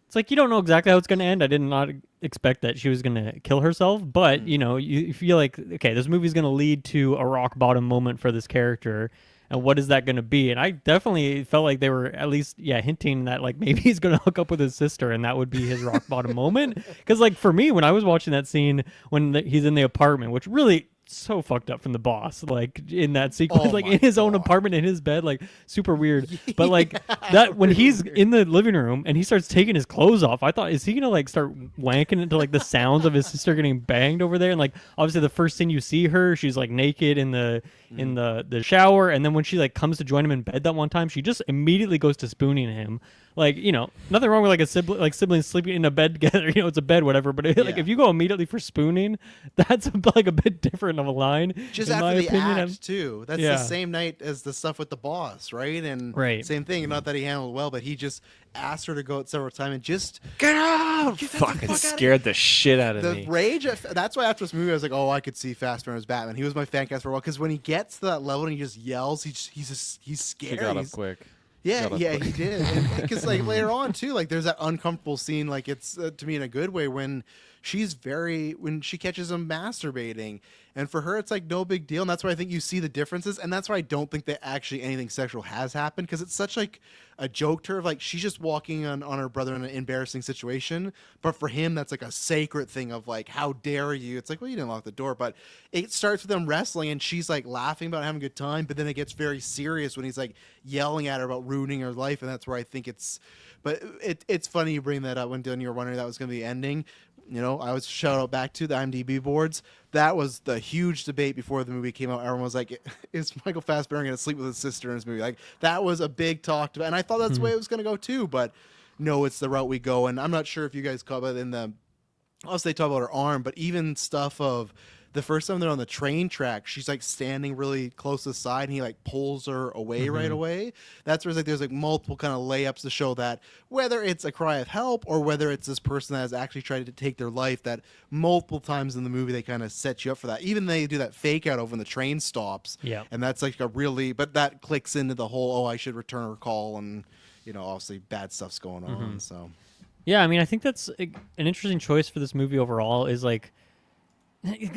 it's like you don't know exactly how it's going to end. I did not expect that she was going to kill herself, but you feel like, okay, this movie's going to lead to a rock bottom moment for this character, and what is that going to be? And I definitely felt like they were at least hinting that like maybe he's going to hook up with his sister, and that would be his rock bottom moment. Because like for me, when I was watching that scene when he's in the apartment, which really so fucked up from the boss, like in that sequence, like in his own apartment, in his bed, like super weird. But like that when he's in the living room and he starts taking his clothes off, I thought, is he gonna like start wanking into like the sounds of his sister getting banged over there? And like obviously the first thing you see her, she's like naked in the shower, and then when she like comes to join him in bed that one time, she just immediately goes to spooning him. Like, nothing wrong with like siblings sleeping in a bed together, it's a bed, whatever. But like if you go immediately for spooning, that's like a bit different of a line. just in after my the opinion. act too. That's the same night as the stuff with the boss, right? And same thing. Not that he handled it well, but he just asked her to go out several times and just Get out! Get that Fucking fuck scared the shit out of the me. rage. That's why after this movie, I was like, oh, I could see Fassbender as Batman. He was my fan cast for a while because when he gets to that level and he just yells, he's She scared. got up He's- quick. Yeah, Got up yeah, quick. he did. Because like later on too, like there's that uncomfortable scene. Like it's to me in a good way when when she catches him masturbating, and for her it's like no big deal. And that's why I think you see the differences, and that's why I don't think that actually anything sexual has happened because it's such like a joke to her. Like she's just walking on her brother in an embarrassing situation, but for him that's like a sacred thing of like how dare you. It's like, well, you didn't lock the door, but it starts with them wrestling and she's like laughing about having a good time, but then it gets very serious when he's like yelling at her about ruining her life, and that's where I think it's funny you bring that up when Dylan, you were wondering that was going to be the ending. I was shout out back to the IMDb boards. That was the huge debate before the movie came out. Everyone was like, is Michael Fassbender going to sleep with his sister in this movie? Like that was a big talk about, and I thought that's the way it was going to go too, but no, it's the route we go. And I'm not sure if you guys caught it in the, also they talk about her arm, but even stuff of the first time they're on the train track, she's like standing really close to the side and he like pulls her away right away. That's where it's like there's like multiple kind of layups to show that whether it's a cry of help or whether it's this person that has actually tried to take their life, that multiple times in the movie they kind of set you up for that. Even they do that fake out of when the train stops. Yeah. And that's like but that clicks into the whole, I should return her call, and obviously bad stuff's going on. So Yeah, I mean, I think that's an interesting choice for this movie overall. Is like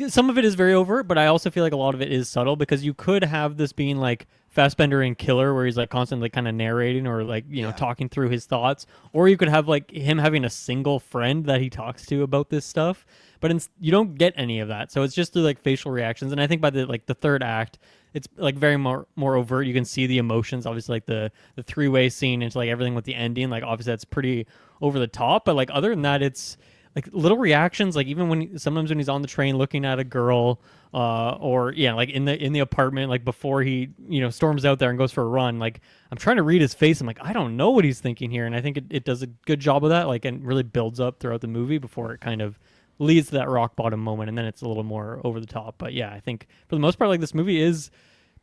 some of it is very overt, but I also feel like a lot of it is subtle because you could have this being like Fassbender in Killer, where he's like constantly kind of narrating or like talking through his thoughts, or you could have like him having a single friend that he talks to about this stuff. But you don't get any of that, so it's just through like facial reactions. And I think by the third act, it's like very more overt. You can see the emotions, obviously, like the three-way scene into like everything with the ending. Like obviously that's pretty over the top, but like other than that, it's like little reactions, like even sometimes when he's on the train looking at a girl, or like in the apartment, like before he storms out there and goes for a run. Like I'm trying to read his face. I'm like, I don't know what he's thinking here, and I think it does a good job of that. Like, and really builds up throughout the movie before it kind of leads to that rock bottom moment, and then it's a little more over the top. But yeah, I think for the most part, like this movie is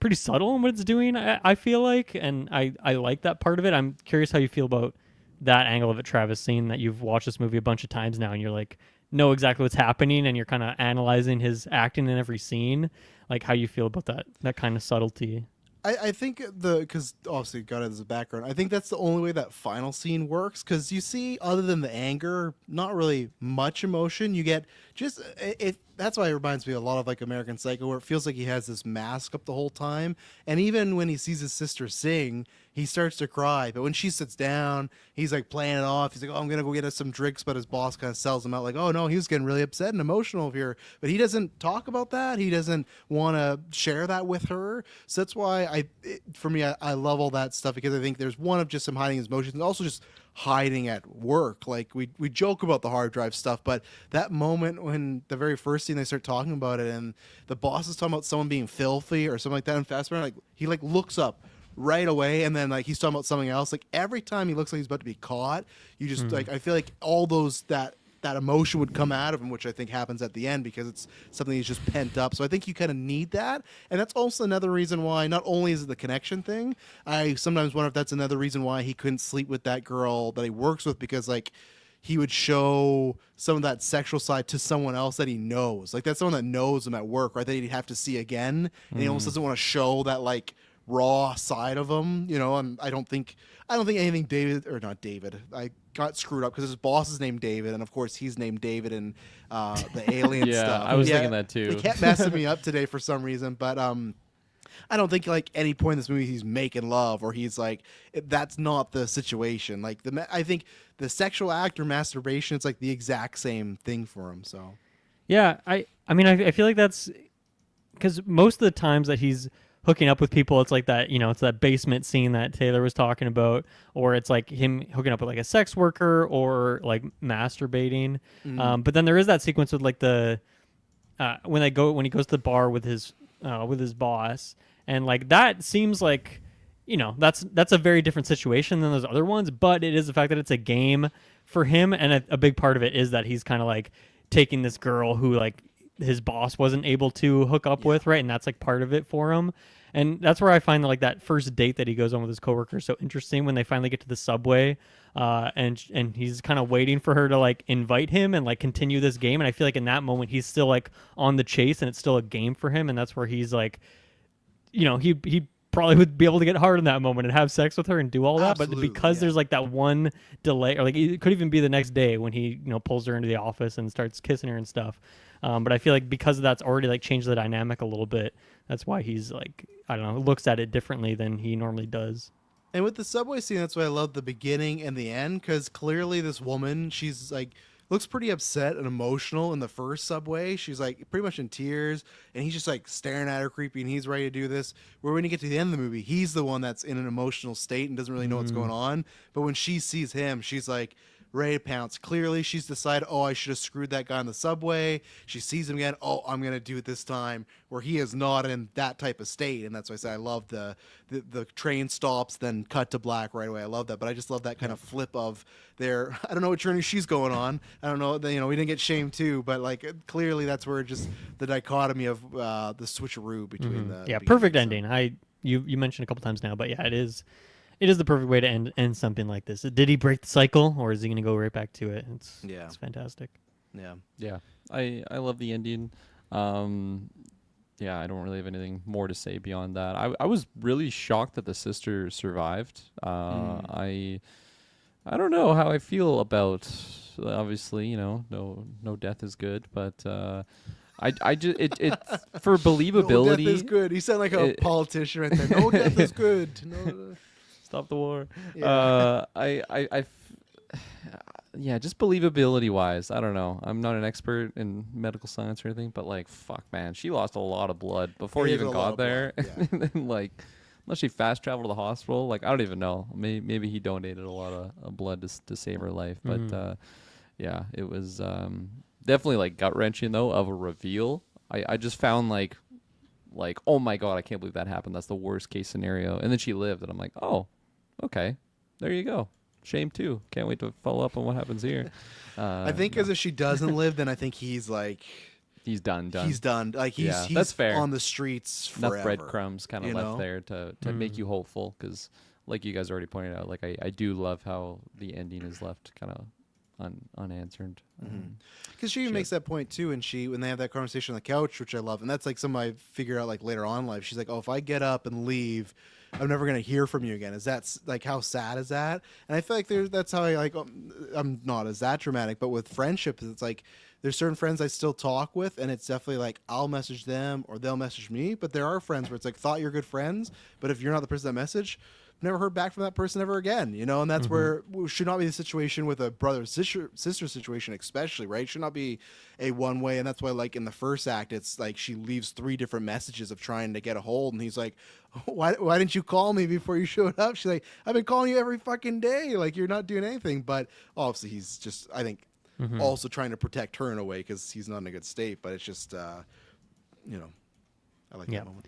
pretty subtle in what it's doing. I feel like, and I like that part of it. I'm curious how you feel about that angle of it, Travis, seeing that you've watched this movie a bunch of times now and you're like know exactly what's happening and you're kind of analyzing his acting in every scene, like how you feel about that kind of subtlety. I think because obviously got it as a background, I think that's the only way that final scene works, because you see, other than the anger, not really much emotion. You get just it. That's why it reminds me a lot of like American Psycho, where it feels like he has this mask up the whole time. And even when he sees his sister sing, he starts to cry. But when she sits down, he's like playing it off. He's like, "Oh, I'm gonna go get us some drinks," but his boss kind of sells him out, like, "Oh no, he was getting really upset and emotional here." But he doesn't talk about that. He doesn't want to share that with her. So that's why for me, I love all that stuff, because I think there's one of just him hiding his emotions, and also just hiding at work. Like we joke about the hard drive stuff, but that moment when the very first scene they start talking about it, and the boss is talking about someone being filthy or something like that, and Fassbender, like he like looks up right away, and then like he's talking about something else. Like every time he looks like he's about to be caught, you just like, I feel like all those that emotion would come out of him, which I think happens at the end, because it's something he's just pent up. So I think you kind of need that. And that's also another reason why, not only is it the connection thing, I sometimes wonder if that's another reason why he couldn't sleep with that girl that he works with, because like he would show some of that sexual side to someone else that he knows. Like that's someone that knows him at work, right? That he'd have to see again. And he almost doesn't want to show that like raw side of him, and I don't think anything I got screwed up, because his boss is named David, and of course he's named David in the Alien Yeah, stuff. I was thinking that too. They kept messing me up today for some reason, but I don't think like any point in this movie he's making love, or he's like, that's not the situation. Like I think the sexual act or masturbation, it's like the exact same thing for him. So yeah, I mean I feel like that's because most of the times that he's hooking up with people, it's like that, it's that basement scene that Taylor was talking about, or it's like him hooking up with like a sex worker, or like masturbating. But then there is that sequence with like the when he goes to the bar with his boss, and like that seems like that's a very different situation than those other ones. But it is the fact that it's a game for him, and a big part of it is that he's kind of like taking this girl who like his boss wasn't able to hook up with, right? And that's like part of it for him. And that's where I find that like that first date that he goes on with his coworker so interesting, when they finally get to the subway, and he's kind of waiting for her to like invite him and like continue this game. And I feel like in that moment he's still like on the chase, and it's still a game for him. And that's where he's like, he probably would be able to get hard in that moment and have sex with her and do all that. Absolutely, but because there's like that one delay, or like it could even be the next day when he pulls her into the office and starts kissing her and stuff. But I feel like because that's already like changed the dynamic a little bit, that's why he's like, I don't know, looks at it differently than he normally does. And with the subway scene, that's why I love the beginning and the end, because clearly this woman, she's like, looks pretty upset and emotional in the first subway. She's like pretty much in tears, and he's just like staring at her creepy, and he's ready to do this. Where when you get to the end of the movie, he's the one that's in an emotional state and doesn't really know what's going on. But when she sees him, she's like ready to pounce. Clearly, she's decided, oh, I should have screwed that guy in the subway. She sees him again. Oh, I'm going to do it this time, where he is not in that type of state. And that's why I say I love the train stops, then cut to black right away. I love that. But I just love that kind of flip of their, I don't know what journey she's going on. I don't know. We didn't get shamed too, but like clearly that's where just the dichotomy of the switcheroo between the. Yeah, perfect ending. You mentioned a couple times now, but yeah, it is the perfect way to end something like this. Did he break the cycle, or is he going to go right back to it? It's fantastic. Yeah. I love the ending. I don't really have anything more to say beyond that. I was really shocked that the sister survived. I don't know how I feel about, obviously, no death is good, but I just it for believability. No death is good. He sounded like a politician right there. No death is good. No. Stop the war. Yeah. yeah, just believability wise, I don't know. I'm not an expert in medical science or anything, but like, fuck, man, she lost a lot of blood before It he is even a lot got of there. blood, yeah. And then, like, unless she fast traveled to the hospital, like, I don't even know. Maybe he donated a lot of blood to save her life. But yeah, it was definitely like gut wrenching though of a reveal. I just found like, oh my god, I can't believe that happened. That's the worst case scenario. And then she lived, and I'm like, oh, okay, there you go. Shame too. Can't wait to follow up on what happens here. I think because if she doesn't live, then I think he's like he's done. he's done. Like he's Yeah, he's that's fair. on the streets forever. Enough breadcrumbs kind of you left know? there to make you hopeful, because like you guys already pointed out, like I do love how the ending is left kind of unanswered. Because she makes that point too, and when they have that conversation on the couch, which I love, and that's like something I figured out like later on in life. She's like, "Oh, if I get up and leave, I'm never gonna hear from you again." Is that like how sad is that? And I feel like that's how I like. I'm not as that dramatic, but with friendships, it's like there's certain friends I still talk with, and it's definitely like I'll message them or they'll message me. But there are friends where it's like thought you're good friends, but if you're not the person that message, never heard back from that person ever again, you know. And that's where it should not be the situation with a brother sister situation, especially, right? It should not be a one way. And that's why, like in the first act, it's like she leaves 3 different messages of trying to get a hold, and he's like, why didn't you call me before you showed up? She's like, I've been calling you every fucking day, like you're not doing anything. But obviously he's just, I think, also trying to protect her in a way because he's not in a good state. But it's just you know, I like that moment.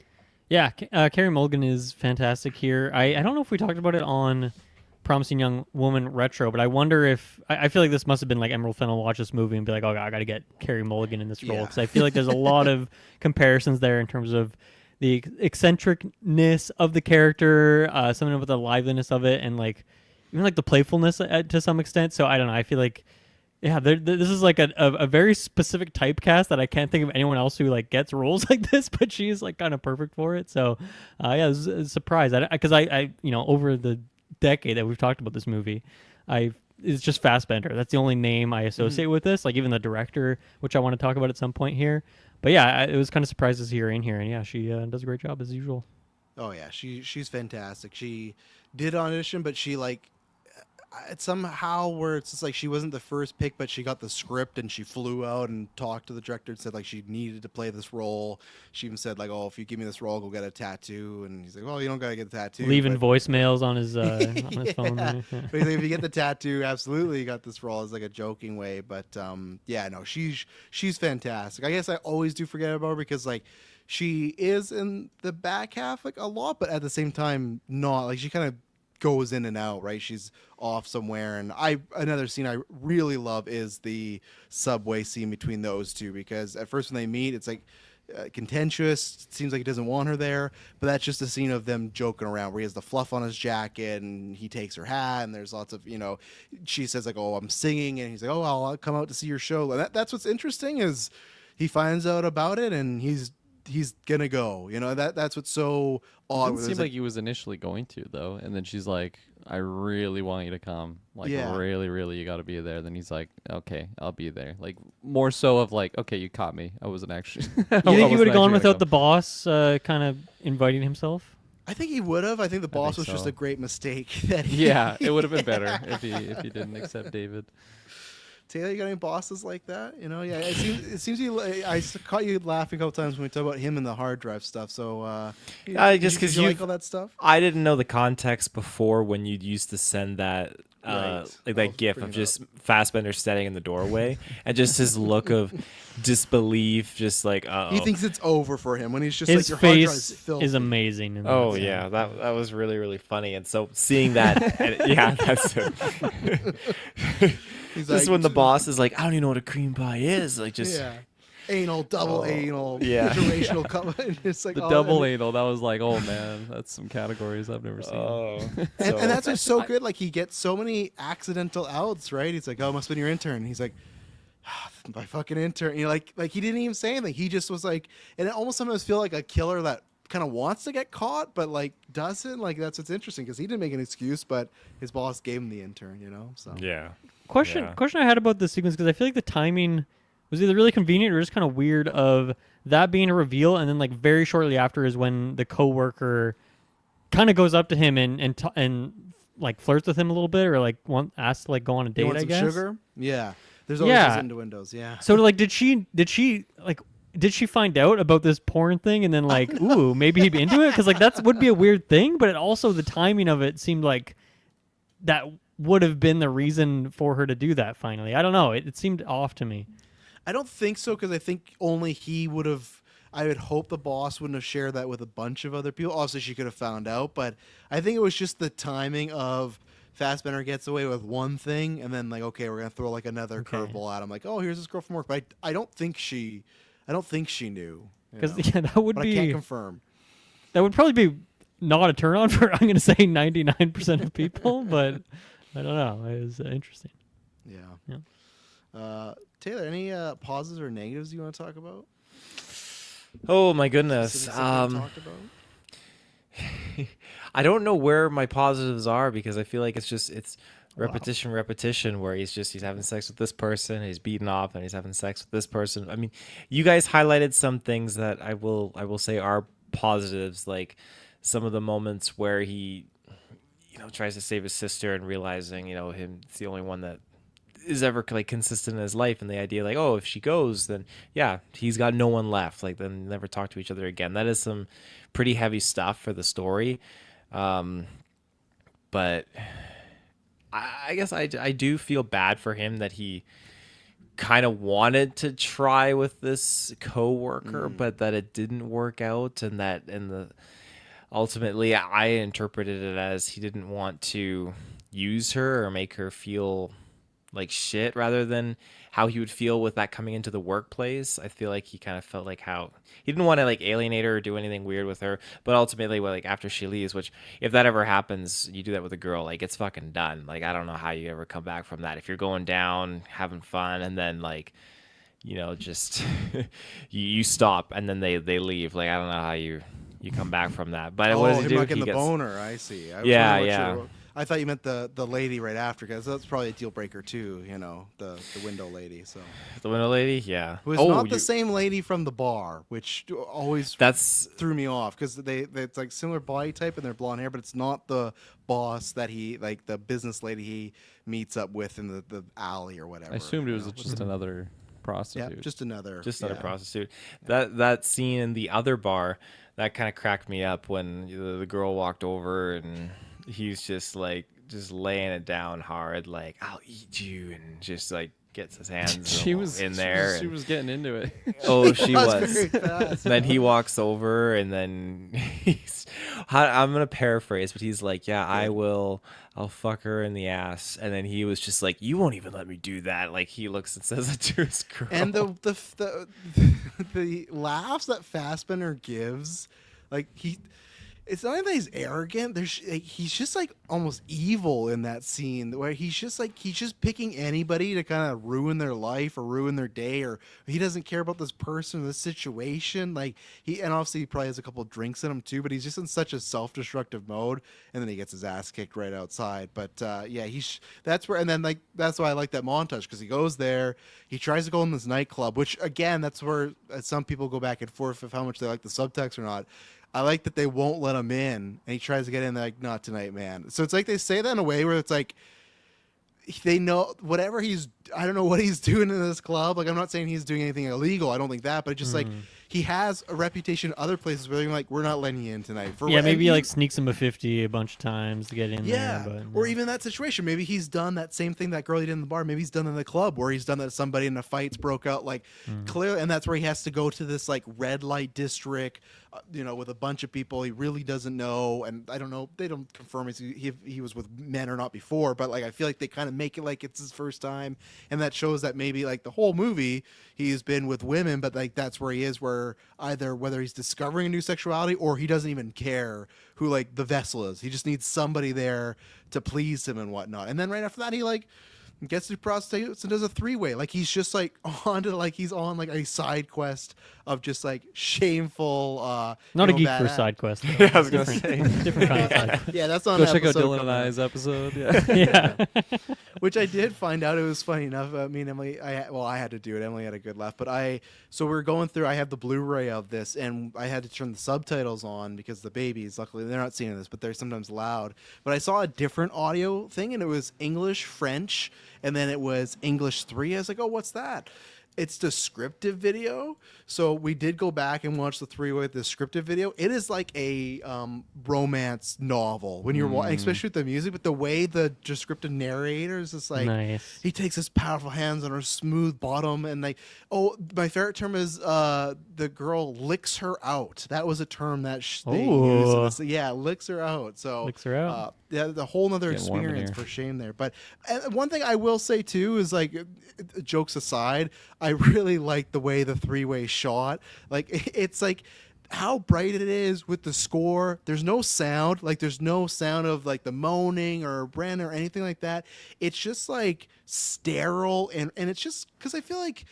Yeah, Carey Mulligan is fantastic here. I don't know if we talked about it on Promising Young Woman Retro, but I wonder if I feel like this must have been like Emerald Fennell watch this movie and be like, oh, I got to get Carey Mulligan in this role, because I feel like there's a lot of comparisons there in terms of the eccentricness of the character, something about the liveliness of it, and like even like the playfulness to some extent. So I don't know. I feel like. Yeah, this is like a very specific typecast that I can't think of anyone else who like gets roles like this, but she's like kind of perfect for it. So, yeah, it was a surprise. Because I over the decade that we've talked about this movie, it's just Fassbender. That's the only name I associate with this. Like even the director, which I want to talk about at some point here. But yeah, it was kind of surprised to see her in here, and yeah, she does a great job as usual. Oh yeah, she's fantastic. She did audition, but she like. It's somehow where it's just like she wasn't the first pick, but she got the script and she flew out and talked to the director and said like she needed to play this role. She even said like, "Oh, if you give me this role, I'll go get a tattoo." And he's like, "Well, you don't gotta get the tattoo." Leaving voicemails on his phone. But he's like, if you get the tattoo, absolutely, you got this role as like a joking way. But yeah, no, she's fantastic. I guess I always do forget about her because like she is in the back half like a lot, but at the same time, not like she kind of goes in and out, right? She's off somewhere. And another scene I really love is the subway scene between those two, because at first when they meet, it's like contentious. It seems like he doesn't want her there, but that's just a scene of them joking around where he has the fluff on his jacket and he takes her hat, and there's lots of, she says like, "Oh, I'm singing," and he's like, "Oh, I'll come out to see your show." And that's what's interesting is he finds out about it and he's gonna go. That's what's so odd. It seemed like he was initially going to, though, and then she's like, "I really want you to come. Like, really, really, you got to be there." Then he's like, "Okay, I'll be there." Like more so of like, "Okay, you caught me. I wasn't actually." You think he would have gone without the boss kind of inviting himself? I think he would have. I think the boss was just a great mistake. That it would have been better if he didn't accept David. Taylor, you got any bosses like that? Yeah, it seems I caught you laughing a couple times when we talked about him and the hard drive stuff. So, just because you like all that stuff. I didn't know the context before when you used to send that, like that GIF of just Fassbender standing in the doorway and just his look of disbelief, just like he thinks it's over for him when he's just his like, your hard drive face is filthy. is amazing. Oh yeah, that was really, really funny. And so seeing that, yeah, that's it. He's just like, when the boss is like, "I don't even know what a cream pie is," like just anal, double anal, interracial couple. It's like the double anal. That was like, oh man, that's some categories I've never seen. And that's just so good. Like he gets so many accidental outs, right? He's like, "Oh, it must have been your intern." He's like, "My fucking intern." Like he didn't even say anything. He just was like, and it almost sometimes feel like a killer that kind of wants to get caught, but like doesn't. Like that's what's interesting because he didn't make an excuse, but his boss gave him the intern. So yeah. Question I had about this sequence, because I feel like the timing was either really convenient or just kind of weird of that being a reveal, and then like very shortly after is when the coworker kind of goes up to him and like flirts with him a little bit, or like asks to like go on a You date. want I some guess. sugar? Yeah. There's always Yeah. those innuendos. Yeah. So like, did she find out about this porn thing and then like, ooh, maybe he'd be into it? Because like that would be a weird thing, but it also the timing of it seemed like that would have been the reason for her to do that. Finally, I don't know. It seemed off to me. I don't think so, because I think only he would have. I would hope the boss wouldn't have shared that with a bunch of other people. Obviously, she could have found out, but I think it was just the timing of Fassbender gets away with one thing, and then like, okay, we're gonna throw like another curveball at him. Like, oh, here's this girl from work, but I don't think she knew. Because yeah, that would But be. I can't confirm. That would probably be not a turn on for I'm going to say 99% of people, but I don't know. It was interesting. Yeah. Taylor, any positives or negatives you want to talk about? Oh my goodness. Specific stuff we talked about? I don't know where my positives are, because I feel like it's repetition where he's having sex with this person, he's beaten off, and he's having sex with this person. I mean, you guys highlighted some things that I will say are positives, like some of the moments where he tries to save his sister and realizing it's the only one that is ever like consistent in his life, and the idea like, oh, if she goes, then yeah, he's got no one left, like then never talk to each other again. That is some pretty heavy stuff for the story, but I guess I do feel bad for him that he kind of wanted to try with this coworker, but that it didn't work out, and ultimately I interpreted it as he didn't want to use her or make her feel like shit, rather than how he would feel with that coming into the workplace. I feel like he kind of felt like how he didn't want to like alienate her or do anything weird with her, but ultimately, like after she leaves, which if that ever happens, you do that with a girl, like it's fucking done. Like I don't know how you ever come back from that. If you're going down, having fun, and then like just you stop and then they leave, like I don't know how you come back from that. But what does he do? Like in He the gets, boner. I see. I was Yeah, wondering what yeah. you- I thought you meant the lady right after, because that's probably a deal breaker too. The window lady. So the window lady, yeah. who is not the same lady from the bar, which always threw me off, because it's like similar body type and they're blonde hair, but it's not the boss that he like the business lady he meets up with in the alley or whatever. I assumed it was just another prostitute. Yeah, just another prostitute. That scene in the other bar, that kind of cracked me up when the girl walked over and he's just laying it down hard, like I'll eat you, and just like gets his hands in there. She was getting into it. Oh, she was. very fast. Then he walks over, and then I'm gonna paraphrase, but he's like, "Yeah, I'll fuck her in the ass." And then he was just like, "You won't even let me do that." Like he looks and says it to his girl. And the laughs that Fassbender gives, like it's not even that he's arrogant. He's just like almost evil in that scene, where he's just picking anybody to kind of ruin their life or ruin their day, or he doesn't care about this person or this situation. Like and obviously he probably has a couple of drinks in him too, but he's just in such a self-destructive mode, and then he gets his ass kicked right outside. But yeah, that's where, and then like that's why I like that montage, because he goes there, he tries to go in this nightclub, which again, that's where some people go back and forth of how much they like the subtext or not. I like that they won't let him in, and he tries to get in. They're like, "Not tonight, man." So it's like they say that in a way where it's like they know whatever I don't know what he's doing in this club. Like, I'm not saying he's doing anything illegal. I don't think that, but it's just like he has a reputation in other places where they're like, "We're not letting you in tonight." Maybe he like sneaks him a 50 a bunch of times to get in there. But, or even that situation. Maybe he's done that same thing that girl he did in the bar. Maybe he's done in the club where he's done that to somebody and the fights broke out, like clearly, and that's where he has to go to this like red light district, with a bunch of people he really doesn't know, and I don't know. They don't confirm if he was with men or not before, but like I feel like they kind of make it like it's his first time, and that shows that maybe like the whole movie he's been with women, but like that's where he is, where whether he's discovering a new sexuality or he doesn't even care who like the vessel is. He just needs somebody there to please him and whatnot. And then right after that, he like gets to prostitutes and does a 3-way. Like he's just like he's on like a side quest of just like shameful. not a GeekVerse side quest. Yeah, I was gonna say different kind of side quest. Yeah, that's on. Go check out episode Dylan and coming up. I's episode. Yeah. Yeah. which I did find out it was funny enough. I mean, Emily, I had to do it. Emily had a good laugh, but so we were going through. I have the Blu-ray of this, and I had to turn the subtitles on because the babies, luckily, they're not seeing this, but they're sometimes loud. But I saw a different audio thing, and it was English, French, and then it was English 3. I was like, oh, what's that? It's descriptive video. So we did go back and watch the 3-way descriptive video. It is like a romance novel when you're especially with the music, but the way the descriptive narrator is just like Nice. he takes his powerful hands on her smooth bottom and like, oh, my favorite term is the girl licks her out. That was a term that they used in this. Yeah, licks her out. So Licks her out. Yeah, the whole nother Getting warm in experience here. for shame there. But one thing I will say too is like, jokes aside, I really like the way the 3-way shot. Like it's like how bright it is with the score. There's no sound. Like there's no sound of like the moaning or Brandon or anything like that. It's just like sterile and it's just because I feel like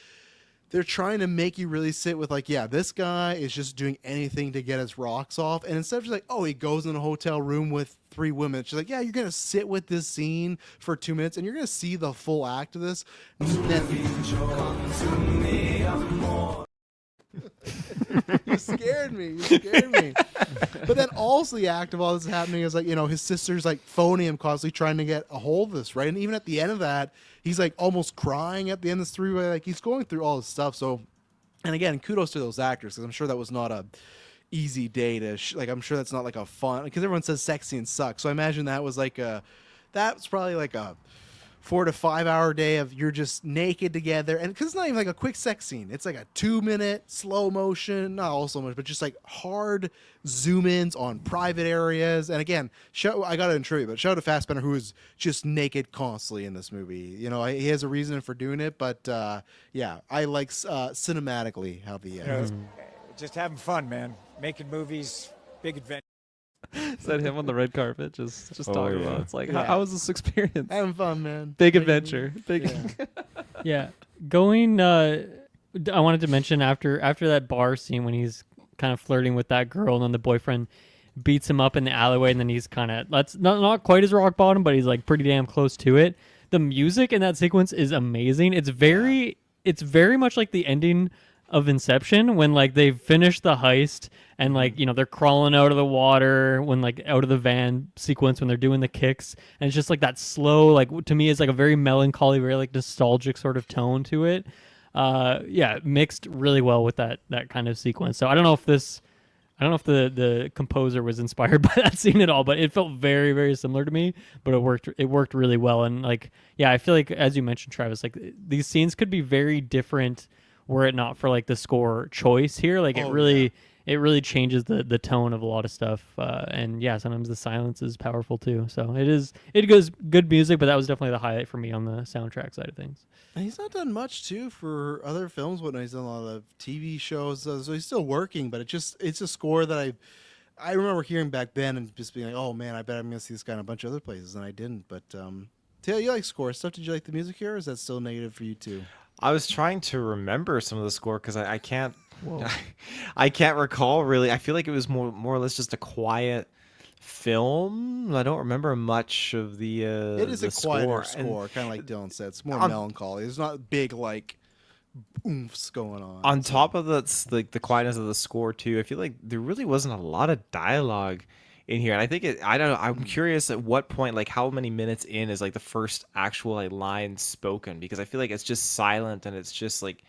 they're trying to make you really sit with like, yeah, this guy is just doing anything to get his rocks off. And instead of just like, oh, he goes in a hotel room with 3 women. She's like, yeah, you're going to sit with this scene for 2 minutes and you're going to see the full act of this. You scared me. You scared me. But then also the act of all this happening is like, you know, his sister's like phoning him constantly trying to get a hold of this, right? And even at the end of that, he's like almost crying at the end of this 3-way. Like he's going through all this stuff. So, and again, kudos to those actors because I'm sure that was not a easy day to like. I'm sure that's not like a fun because everyone says sex scenes suck. So I imagine that was like that's probably like a 4 to 5 hour day of you're just naked together, and because it's not even like a quick sex scene, it's like a 2-minute slow motion, not all slow motion, but just like hard zoom ins on private areas. And again, I got to attribute, but shout out to Fassbender who is just naked constantly in this movie. You know, he has a reason for doing it, but yeah, I like cinematically how the Just having fun, man. Making movies, big adventure. Is that him on the red carpet? Just talking yeah. about. It's like, Yeah. how was this experience? having fun, man. Big adventure. Big. Yeah. Yeah, going. I wanted to mention after that bar scene when he's kind of flirting with that girl, and then the boyfriend beats him up in the alleyway, and then he's kind of that's not quite as rock bottom, but he's like pretty damn close to it. The music in that sequence is amazing. It's very much like the ending of Inception when like they've finished the heist and like, you know, they're crawling out of the water when like out of the van sequence when they're doing the kicks, and it's just like that slow, like to me it's like a very melancholy, very like nostalgic sort of tone to it. Yeah, mixed really well with that kind of sequence. So I don't know if the composer was inspired by that scene at all, but it felt very, very similar to me. But it worked really well. And like, yeah, I feel like as you mentioned, Travis, like these scenes could be very different were it not for like the score choice here. Like it really changes the tone of a lot of stuff. And yeah, sometimes the silence is powerful too. So it goes good music, but that was definitely the highlight for me on the soundtrack side of things. And he's not done much too for other films. But he's done a lot of TV shows, so he's still working. But it's a score that I remember hearing back then and just being like, oh man, I bet I'm gonna see this guy in a bunch of other places, and I didn't. But Taylor, you like score stuff? Did you like the music here, or is that still negative for you too? I was trying to remember some of the score because I can't I can't recall really. I feel like it was more or less just a quiet film. I don't remember much of the It is the a quieter score. score, kind of like Dylan said. It's more on- melancholy. There's not big like oomphs going on. On top of the quietness of the score too, I feel like there really wasn't a lot of dialogue in here, and I think I don't know. I'm curious at what point, like how many minutes in is like the first actual like line spoken, because I feel like it's just silent and it's just like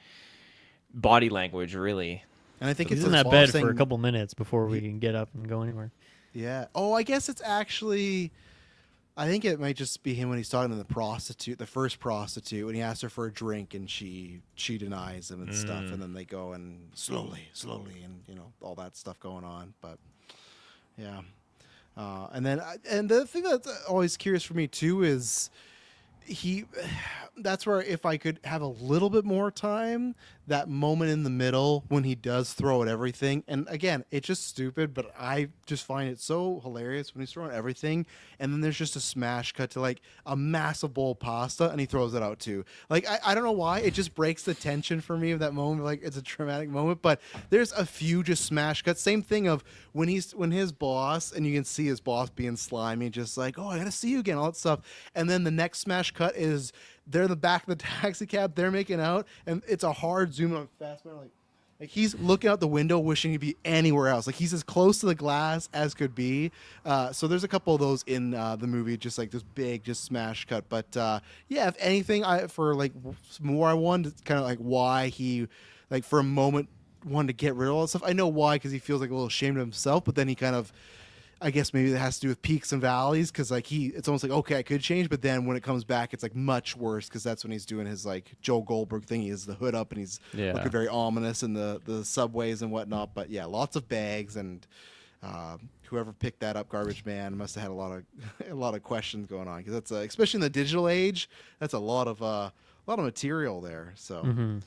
body language really. And I think He's it's in as that well bed saying- for a couple minutes before we can get up and go anywhere. Yeah. Oh, I guess it's actually. I think it might just be him when he's talking to the first prostitute, when he asks her for a drink and she denies him and stuff, and then they go and slowly, and you know all that stuff going on. But yeah, and the thing that's always curious for me too is that's where if I could have a little bit more time, that moment in the middle when he does throw at everything, and again, it's just stupid, but I just find it so hilarious when he's throwing everything, and then there's just a smash cut to like a massive bowl of pasta, and he throws it out too. Like I don't know why, it just breaks the tension for me of that moment. Like it's a traumatic moment, but there's a few just smash cuts. Same thing of when his boss, and you can see his boss being slimy, just like, oh, I gotta see you again, all that stuff, and then the next smash cut is they're in the back of the taxi cab, they're making out, and it's a hard zoom on Fassbender, like he's looking out the window wishing he'd be anywhere else. Like he's as close to the glass as could be. So there's a couple of those in the movie, just like this big, just smash cut. But yeah, if anything, for like more, I wanted kind of like why he, like for a moment, wanted to get rid of all that stuff. I know why, because he feels like a little ashamed of himself, but then he kind of, I guess maybe that has to do with peaks and valleys, because like it's almost like, okay, I could change, but then when it comes back, it's like much worse, because that's when he's doing his like Joe Goldberg thing. He has the hood up and he's looking very ominous in the subways and whatnot. But yeah, lots of bags, and whoever picked that up, Garbage Man, must have had a lot of questions going on, because that's especially in the digital age, that's a lot of material there. So. Mm-hmm.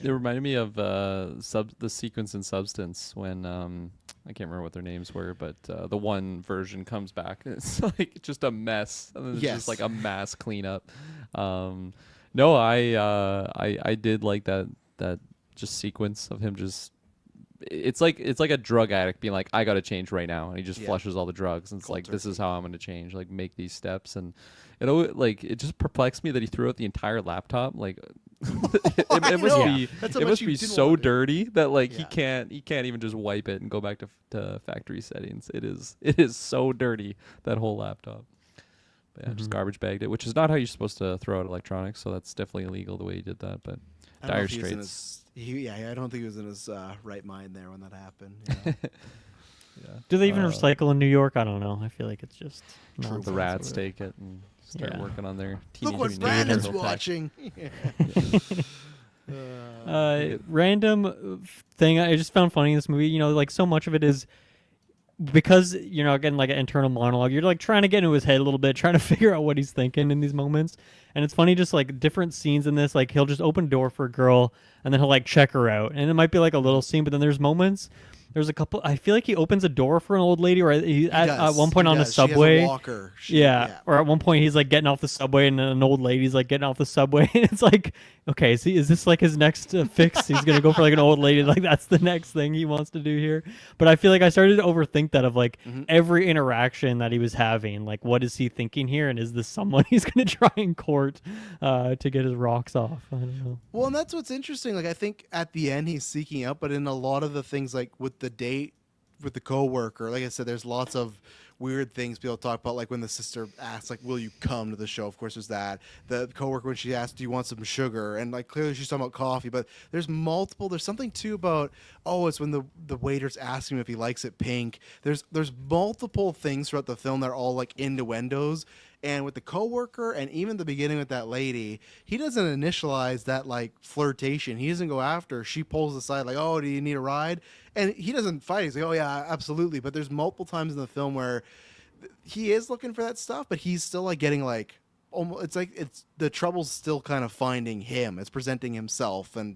It reminded me of the sequence in Substance when I can't remember what their names were, but the one version comes back and it's like just a mess, and then it's just like a mass cleanup. No, I did like that just sequence of him just. It's like a drug addict being like, I got to change right now, and he just flushes all the drugs, and it's like, this is how I'm going to change, like make these steps. And it just perplexed me that he threw out the entire laptop. Like it must be so dirty that like he can't even just wipe it and go back to factory settings. It is so dirty, that whole laptop. But yeah, just garbage bagged it, which is not how you're supposed to throw out electronics, so that's definitely illegal the way he did that. But dire straits. I don't think he was in his right mind there when that happened. Do they even recycle in New York? I don't know. I feel like it's just the rats take it and start working on their teenage. Look what Brandon's watching. Random thing I just found funny in this movie. You know, like so much of it is because you're not getting like an internal monologue. You're like trying to get into his head a little bit, trying to figure out what he's thinking in these moments. And it's funny, just like different scenes in this. Like he'll just open a door for a girl, and then he'll like check her out, and it might be like a little scene, but then there's moments. There's a couple. I feel like he opens a door for an old lady, or at one point on the subway. She has a walker. Or at one point he's like getting off the subway, and an old lady's like getting off the subway, and it's like, okay, is this like his next fix? He's gonna go for like an old lady, like that's the next thing he wants to do here. But I feel like I started to overthink that of like every interaction that he was having. Like, what is he thinking here, and is this someone he's gonna try and court to get his rocks off? I don't know. Well, and that's what's interesting. Like, I think at the end he's seeking out, but in a lot of the things, like with the date with the coworker, like I said, there's lots of weird things people talk about, like when the sister asks, like, will you come to the show? Of course there's that. The coworker, when she asked, do you want some sugar? And like clearly she's talking about coffee, but there's something too about, it's when the waiter's asking him if he likes it pink. There's multiple things throughout the film that are all like innuendos. And with the coworker, and even the beginning with that lady, he doesn't initialize that like flirtation. He doesn't go after her. She pulls aside like, oh, do you need a ride? And he doesn't fight. He's like, oh yeah, absolutely. But there's multiple times in the film where he is looking for that stuff, but he's still like getting like, almost, it's the trouble's still kind of finding him. It's presenting himself. And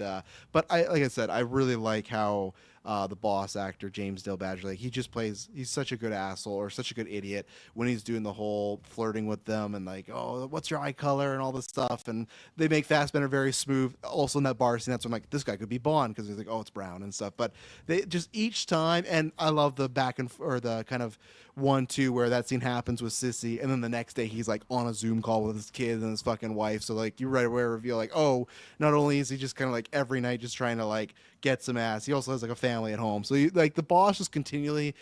but like I said, I really like how the boss actor James Dale Badger, like he's such a good asshole or such a good idiot when he's doing the whole flirting with them and like, oh, what's your eye color and all this stuff. And they make Fassbender very smooth. Also in that bar scene, that's when I'm like, this guy could be Bond, because he's like, oh, it's brown and stuff. But they just each time, and I love the the kind of 1-2 where that scene happens with Sissy, and then the next day he's like on a Zoom call with his kid and his fucking wife. So like you right away reveal like, oh, not only is he just kind of like every night just trying to like get some ass, he also has like a family at home. So like the boss just continually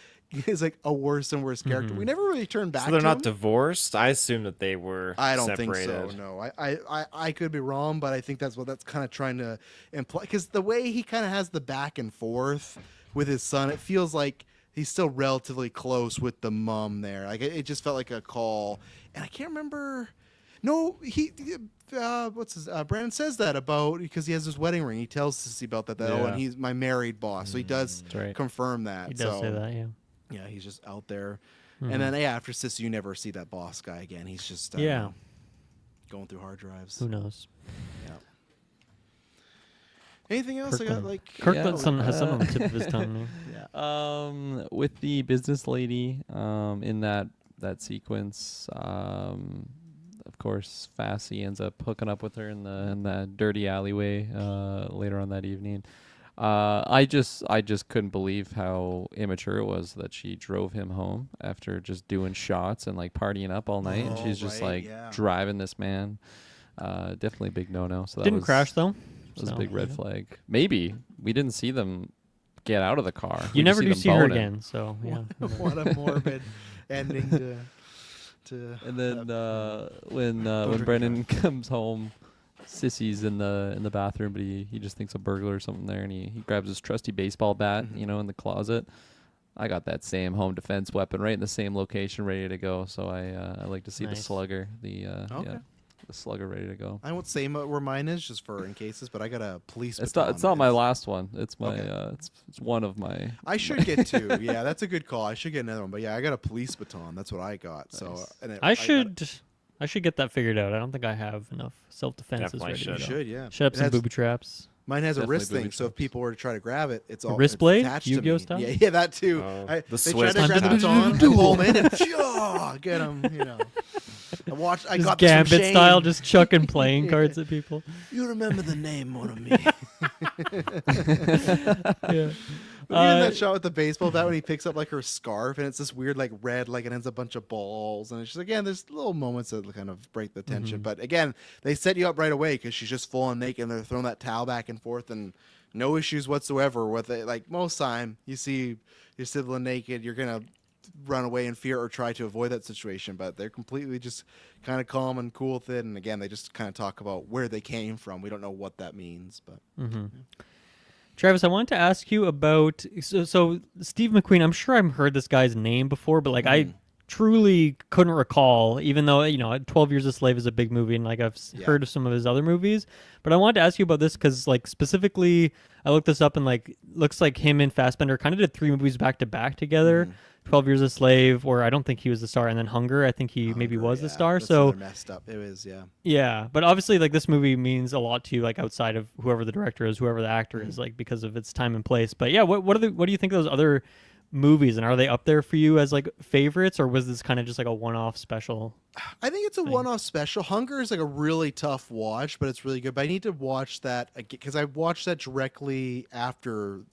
is like a worse and worse character. We never really turn back. So they're to not him. Divorced? I assume that they were. I don't separated. think so. No, I could be wrong, but I think that's kind of trying to imply, because the way he kind of has the back and forth with his son, it feels like he's still relatively close with the mom there. Like it just felt like a call, and I can't remember. No, Brandon says that about, because he has his wedding ring. He tells Sissy about that. Oh, and he's my married boss. So he does confirm that. He does say that, yeah. Yeah, he's just out there. And then after Sissy, you never see that boss guy again. He's just going through hard drives. Who knows? Yeah. Anything else? I got Kirkland. like Kirkland Yeah, has some on the tip of his tongue. yeah. With the business lady, in that sequence, of course, Fassi ends up hooking up with her in that dirty alleyway later on that evening. I just couldn't believe how immature it was that she drove him home after just doing shots and like partying up all night, and she's just like driving this man. Definitely a big no. So that Didn't crash though. That was a big red flag. Maybe we didn't see them get out of the car. You We never do just see her them boning. again, so yeah. What a morbid ending to. And then when drink Brennan comes home, Sissy's in the bathroom, but he just thinks a burglar or something there, and he grabs his trusty baseball bat, in the closet. I got that same home defense weapon right in the same location, ready to go. So I like to see the Nice. slugger, the slugger ready to go. I won't say where mine is just for in cases, but I got a police. It's baton. not my last one. It's my Okay. it's one of my. I should get two. Yeah, that's a good call. I should get another one. But yeah, I got a police baton. That's what I got. So Nice. and I should get that figured out. I don't think I have enough self-defenses Definitely ready. you to go. should, yeah. Should have It some has- booby traps. Mine has a Definitely wrist booby thing, so if traps. people were to try to grab it, it's all wrist it's blade? attached to Yu-Gi-Oh me. style? Yeah, that too. Oh, They the try Swiss to grab the attachment. baton, and pull 'em in, and get them. I Just got this from Gambit Shane. style, just chucking playing cards at people. You remember the name, mon ami. Yeah. In that shot with the baseball bat when he picks up like her scarf and it's this weird like red like it ends a bunch of balls and it's just again there's little moments that kind of break the tension, but again they set you up right away because she's just full on naked and they're throwing that towel back and forth and no issues whatsoever with it. Like most time you see your sibling naked, you're gonna run away in fear or try to avoid that situation, but they're completely just kind of calm and cool with it. And again, they just kind of talk about where they came from. We don't know what that means, but Travis, I wanted to ask you about so Steve McQueen. I'm sure I've heard this guy's name before, but like I truly couldn't recall. Even though 12 Years a Slave is a big movie, and like I've heard of some of his other movies, but I wanted to ask you about this because like specifically, I looked this up and like looks like him and Fassbender kind of did 3 movies back to back together. 12 Years a Slave, or I don't think he was the star, and then Hunger, I think he maybe was the star. That's So another messed up. It was, yeah. yeah, but obviously like this movie means a lot to you, like outside of whoever the director is, whoever the actor is, like because of its time and place. But yeah, what do you think of those other movies, and are they up there for you as like favorites, or was this kind of just like a one-off special? I think it's a one-off special. Hunger is like a really tough watch, but it's really good. But I need to watch that because I watched that directly after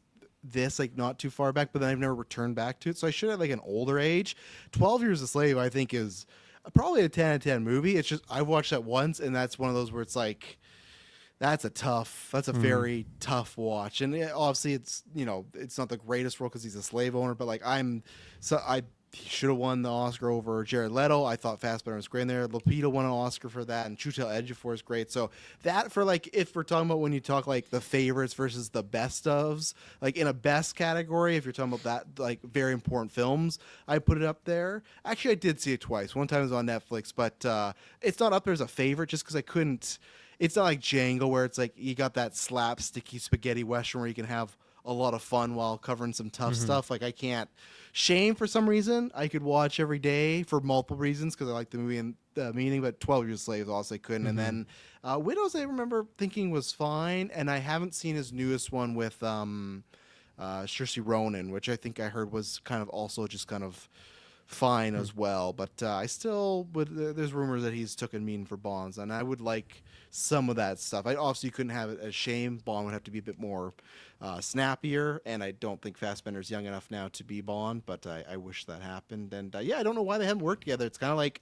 this, like not too far back, but then I've never returned back to it. So I should have like an older age. 12 Years a Slave, I think, is probably a 10 out of 10 movie. It's just I've watched that once, and that's one of those where it's like that's a very tough watch. And obviously it's it's not the greatest role because he's a slave owner, but like he should have won the Oscar over Jared Leto. I thought Fassbender was great in there. Lupita won an Oscar for that, and Chiwetel Ejiofor is great. So that for like, if we're talking about when you talk like the favorites versus the best ofs, like in a best category, if you're talking about that like very important films, I put it up there. Actually, I did see it twice. One time it was on Netflix, but it's not up there as a favorite just because I couldn't. It's not like Django where it's like you got that slapsticky spaghetti western where you can have a lot of fun while covering some tough stuff. Like I can't. Shame, for some reason, I could watch every day for multiple reasons because I like the movie and the meaning, but 12 Years a Slave also I couldn't. And then Widows I remember thinking was fine, and I haven't seen his newest one with Saoirse Ronan, which I think I heard was kind of also just kind of fine as well. But I still would. There's rumors that he's took a mean for Bonds, and I would like some of that stuff. I obviously couldn't have it as Shame. Bond would have to be a bit more snappier, and I don't think Fassbender's young enough now to be Bond, but I wish that happened. And yeah, I don't know why they haven't worked together. It's kind of like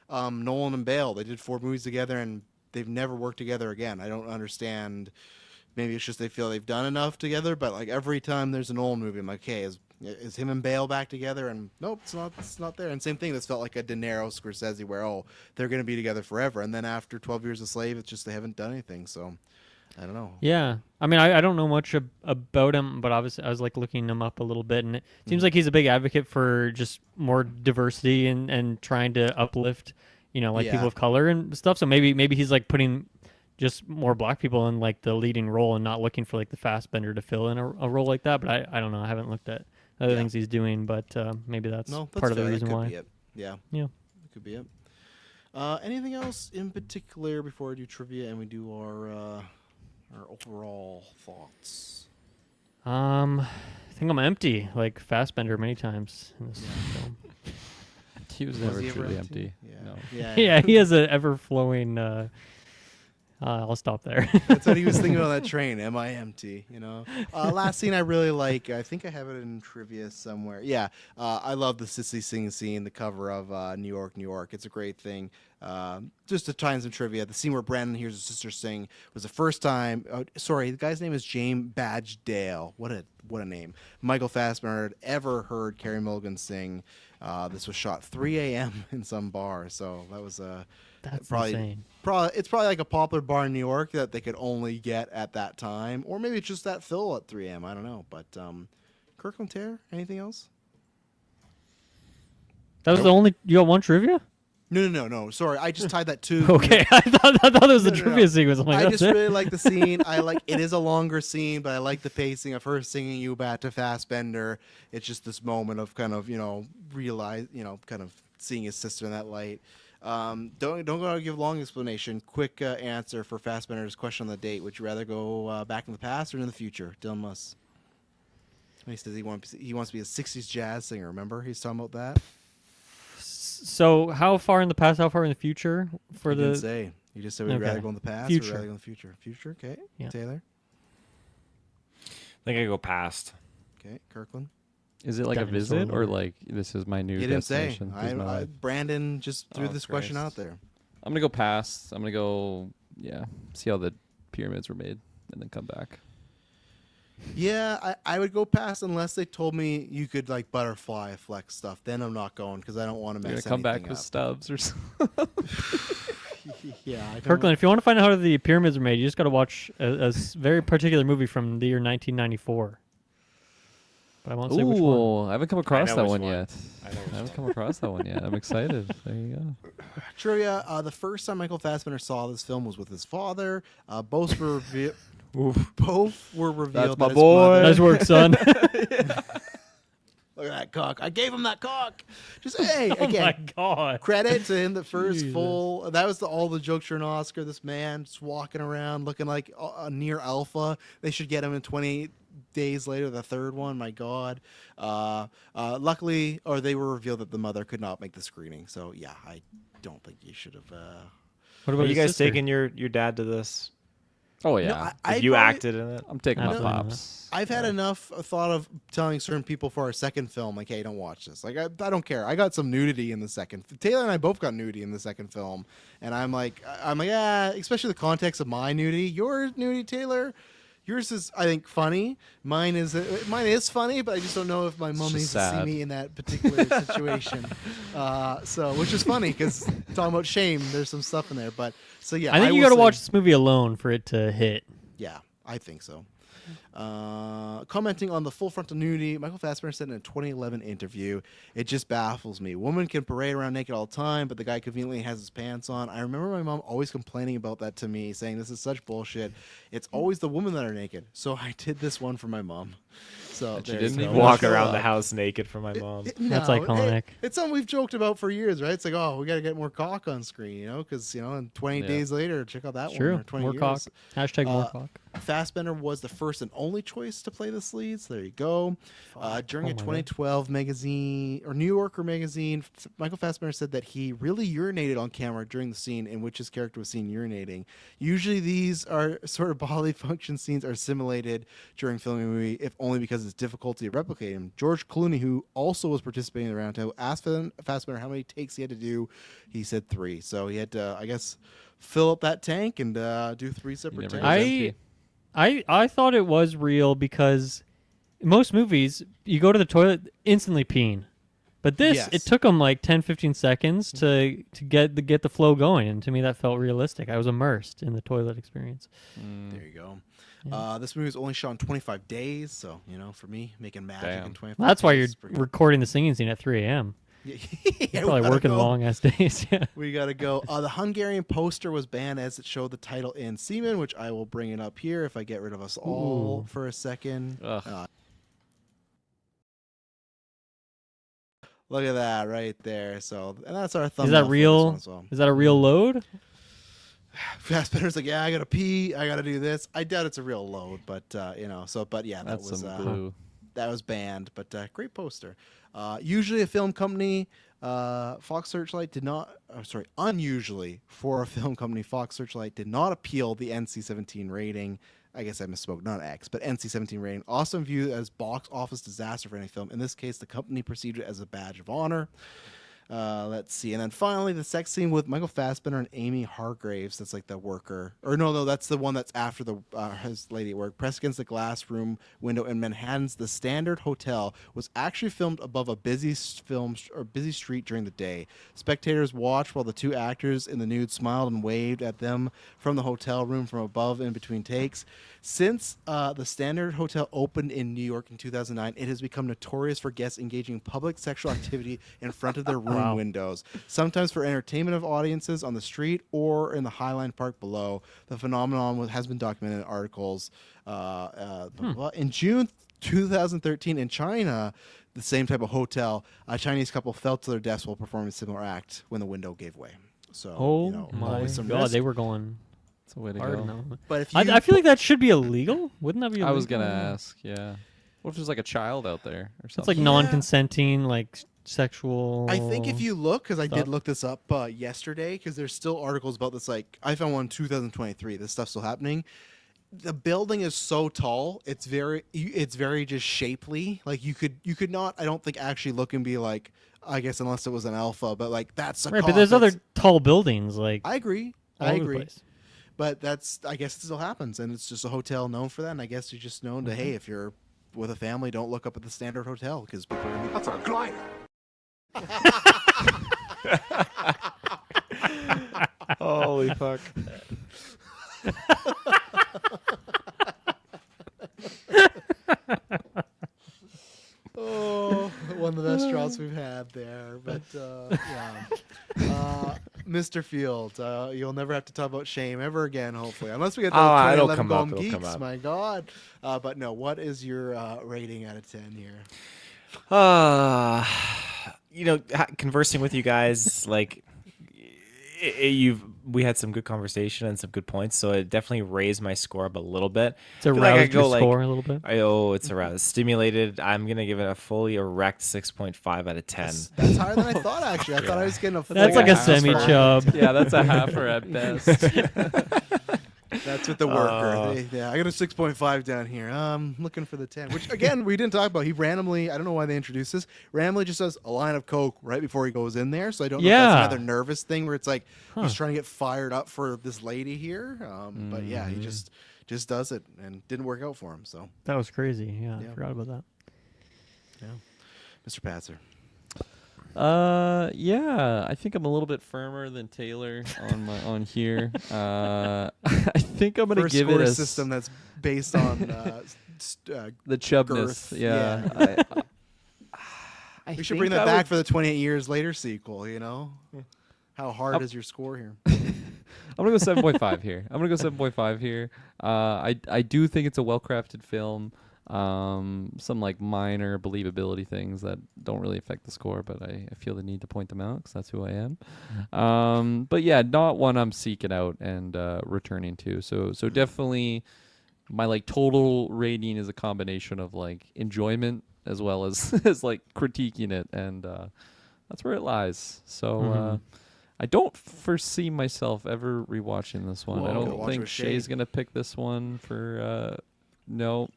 Nolan and Bale. They did 4 movies together, and they've never worked together again. I don't understand. Maybe it's just they feel they've done enough together, but like every time there's an Nolan movie, I'm like, hey, is him and Bale back together? And nope, it's not there. And same thing, this felt like a De Niro Scorsese where they're gonna be together forever, and then after 12 Years a Slave, it's just they haven't done anything. So I don't know. Yeah, I mean, I don't know much about him, but obviously I was like looking him up a little bit, and it seems like he's a big advocate for just more diversity and trying to uplift, people of color and stuff. So maybe he's like putting just more black people in like the leading role and not looking for like the Fassbender to fill in a role like that. But I don't know. I haven't looked at other things he's doing, but maybe that's part of the reason why. Be it. Yeah. Yeah. It could be it. Anything else in particular before I do trivia and we do our overall thoughts? I think I'm empty, like Fassbender many times in this film. He was Was never he ever truly empty? empty. Yeah. No. Yeah. Yeah, he has an ever-flowing. I'll stop there. That's what he was thinking on that train. Am I empty? Last scene I really like. I think I have it in trivia somewhere. Yeah, I love the Sissy singing scene, the cover of New York, New York. It's a great thing. Just to tie in some trivia, the scene where Brandon hears his sister sing was the first time. Sorry, the guy's name is James Badgedale. What a name. Michael Fassbender had ever heard Carey Mulligan sing. This was shot 3 a.m. in some bar, so that was That's probably insane. It's probably like a popular bar in New York that they could only get at that time, or maybe it's just that fill at 3 a.m. I don't know. But Kirkland Terror, anything else? That was the only. You got one trivia? No. Sorry, I just tied that to. Okay, I thought it was the No. trivia sequence. I'm like, I that's just it? really like the scene. It is a longer scene, but I like the pacing of her singing "You Back to Fassbender." It's just this moment of kind of realize kind of seeing his sister in that light. Don't go to give long explanation. Quick answer for Fassbender's question on the date. Would you rather go back in the past or in the future? Dylan Muss. He says he wants to be a '60s jazz singer. Remember, he's talking about that. So how far in the past? How far in the future? For He the didn't say. He just said we'd rather Okay. go in the past Future. or rather go in the future. Future. Okay. Yeah. Taylor. I think I go past. Okay. Kirkland. Is it like a Dinosaur visit or movie. like this is my new He didn't say. destination? This is my life? Brandon just threw Oh, this question Christ. out there. I'm gonna go past. I'm gonna go. Yeah, see how the pyramids were made, and then come back. Yeah, I would go past unless they told me you could like butterfly flex stuff. Then I'm not going because I don't want to You're gonna mess come back anything with up. stubs or something. Yeah, I don't- Kirkland, if you want to find out how the pyramids were made, you just got to watch a very particular movie from the year 1994. But I won't say which one. Ooh, I haven't come across know that which one one. yet. I know which I haven't one. come across that one yet. I'm excited. There you go. Trivia: the first time Michael Fassbender saw this film was with his father. Both were both were revealed. my that his boy. mother- Nice work, son. Look at that cock! I gave him that cock. Just hey, Oh again, my god. credit to him. The first Jesus. full. That was all the jokes for an Oscar. This man just walking around looking like a near alpha. They should get him in 28 days later. The third one. My God. Luckily, or they were revealed that the mother could not make the screening. So yeah, I don't think you should have. What Are about you his guys sister? taking your dad to this? Oh yeah, No, I If you probably- acted in it? I'm taking my Absolutely not. pops. I've had enough thought of telling certain people for our second film, like, hey, don't watch this. Like, I don't care. I got some nudity in the second. Taylor and I both got nudity in the second film, and I'm like, especially the context of my nudity. Your nudity, Taylor. Yours is, I think, funny. Mine is funny, but I just don't know if my mom just needs to see sad. me in that particular situation. Which is funny because talking about shame, there's some stuff in there. But so yeah, I think you will got to say- watch this movie alone for it to hit. Yeah, I think so. Commenting on the full frontal nudity, Michael Fassbender said in a 2011 interview, "It just baffles me. Women can parade around naked all the time, but the guy conveniently has his pants on. I remember my mom always complaining about that to me, saying this is such bullshit. It's always the women that are naked. So I did this one for my mom." So And she there didn't you go. even Walking show around the up. house naked for my mom. That's No, iconic. It's something we've joked about for years, right? It's like, oh, we got to get more cock on screen, because and 20 Yeah. days later, check out that one. True. Or 20 More years. cock. Hashtag more Uh, cock. Fassbender was the first and only choice to play this lead, so there you go. During Oh a my God. 2012 magazine, or New Yorker magazine, Michael Fassbender said that he really urinated on camera during the scene in which his character was seen urinating. Usually these are sort of bodily function scenes are simulated during filming a movie, if only because it's difficulty to replicate him. George Clooney, who also was participating in the roundtable, asked Fassbender how many takes he had to do. He said 3. So he had to, I guess, fill up that tank and do 3 separate never takes. goes empty. I thought it was real because in most movies you go to the toilet instantly peeing, but this Yes. it took them like 10-15 seconds to get the flow going, and to me that felt realistic. I was immersed in the toilet experience. There you go. This movie was only shot in 25 days, so for me, making magic Damn. in 25 Well, that's why days you're is pretty- recording the singing scene at 3 a.m. Yeah, You're probably we gotta working go. long ass days. Yeah. We gotta go. The Hungarian poster was banned as it showed the title in Seaman, which I will bring it up here if I get rid of us all Ooh. for a second. Ugh. Look at that right there. So, and that's our thumbnail. Is that for this real? one as well. Is that a real load? Fassbender's like, yeah, I gotta pee, I gotta do this. I doubt it's a real load, but but yeah, That's that was some glue. that was banned. But great poster. Usually, a film company, Fox Searchlight did not. Unusually for a film company, Fox Searchlight did not appeal the NC-17 rating. I guess I misspoke, not X, but NC-17 rating. Often viewed as box office disaster for any film. In this case, the company perceived it as a badge of honor. Let's see. And then finally, the sex scene with Michael Fassbender and Amy Hargraves. That's like the worker. Or no, that's the one that's after the his lady at work. Pressed against the glass room window in Manhattan's The Standard Hotel was actually filmed above a busy street during the day. Spectators watched while the two actors in the nude smiled and waved at them from the hotel room from above in between takes. Since the Standard Hotel opened in New York in 2009, it has become notorious for guests engaging in public sexual activity in front of their room windows, sometimes for entertainment of audiences on the street or in the Highline Park below. The phenomenon has been documented in articles. In June 2013 in China, the same type of hotel, a Chinese couple fell to their deaths while performing a similar act when the window gave way. So, my always some God, risk. they were going It's a way to hard go. on that one. But if you, I feel like that should be illegal. Wouldn't that be illegal? I was gonna ask. Yeah. What if there's like a child out there or something? It's like non-consenting, like sexual. I think if you look, because I did stuff. look this up yesterday, because there's still articles about this. Like I found one in 2023. This stuff's still happening. The building is so tall; it's very just shapely. Like you could not. I don't think actually look and be like. I guess unless it was an alpha, but like that's a Right, cough, but there's other that's- tall buildings like I agree. all I over the agree. place. But I guess it still happens, and it's just a hotel known for that. And I guess you're just known to, hey, if you're with a family, don't look up at the Standard Hotel because people are gonna be. That's a glider. Holy fuck. Oh, one of the best draws we've had there. But yeah, Mr. Fields, you'll never have to talk about shame ever again, hopefully, unless we get those it'll 2011 come Golden up, it'll come Geeks. up. My God, but no, what is your rating out of 10 here? Conversing with you guys, like we had some good conversation and some good points, so it definitely raised my score up a little bit. It's aroused I feel like I your go, score a little bit. It's aroused, stimulated. I'm gonna give it a fully erect 6.5 out of 10. That's higher than I thought. Actually, I thought I was getting a. That's full like a pass for it. semi-chub. Yeah, that's a halfer at best. That's with the worker. Yeah, I got a 6.5 down here. Looking for the 10, which again we didn't talk about. He randomly, I don't know why they introduced this. Randomly just does a line of coke right before he goes in there. So I don't know if Yeah. that's another nervous thing where it's like he's trying to get fired up for this lady here. But yeah, he just does it and didn't work out for him. So That was crazy. Yeah, Yeah. I forgot about that. yeah, Mr. Patzer. Yeah, I think I'm a little bit firmer than Taylor on here. I think I'm gonna First give score it a system that's based on the chubness. girth. Yeah. I we should bring that back for the 28 years later sequel. You know, how hard is your score here? I'm gonna go 7.5 here. I'm gonna go 7.5 here. I do think it's a well-crafted film. Some like minor believability things that don't really affect the score, but I feel the need to point them out because that's who I am. But yeah, not one I'm seeking out and returning to. So definitely, my like total rating is a combination of like enjoyment as well as as like critiquing it, and that's where it lies. So. I don't foresee myself ever rewatching this one. I Whoa. don't Watch think with Shay's Shay. gonna pick this one for. No.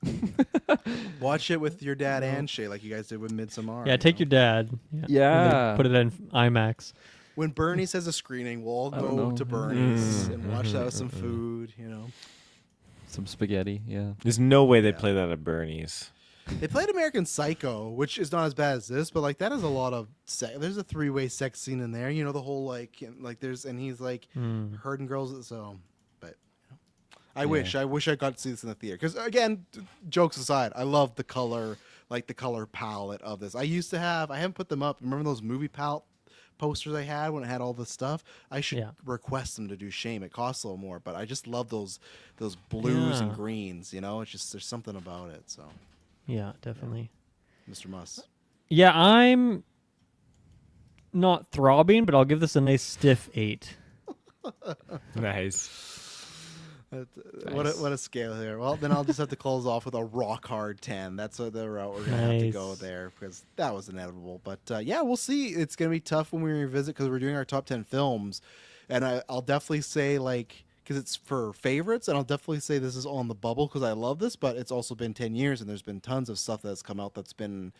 Watch it with your dad and Shay, like you guys did with Midsommar. Yeah, take your dad. Yeah. Put it in IMAX. When Bernie's has a screening, we'll all I don't go know. to Bernie's and watch that with some food. You know, Some spaghetti. Yeah. There's no way they play that at Bernie's. they played American Psycho, which is not as bad as this, but like that is a lot of sex. There's a 3-way sex scene in there. You know, the whole like there's and he's like herding girls. So, but I wish I got to see this in the theater because again, jokes aside, I love the color, like the color palette of this. I haven't put them up. Remember those movie palette posters I had when it had all this stuff? I should request them to do Shame. It costs a little more, but I just love those blues and greens. You know, it's just there's something about it. So. Yeah, definitely. Mr. Muss. Yeah, I'm not throbbing, but I'll give this a nice stiff 8. Nice. What a scale here. Well, then I'll just have to close off with a rock hard 10. That's the route we're gonna have to go Nice. there because that was inevitable. But yeah, we'll see. It's gonna be tough when we revisit because we're doing our top 10 films, and I'll definitely say like because it's for favorites, and I'll definitely say this is on the bubble because I love this, but it's also been 10 years and there's been tons of stuff that's come out that's been,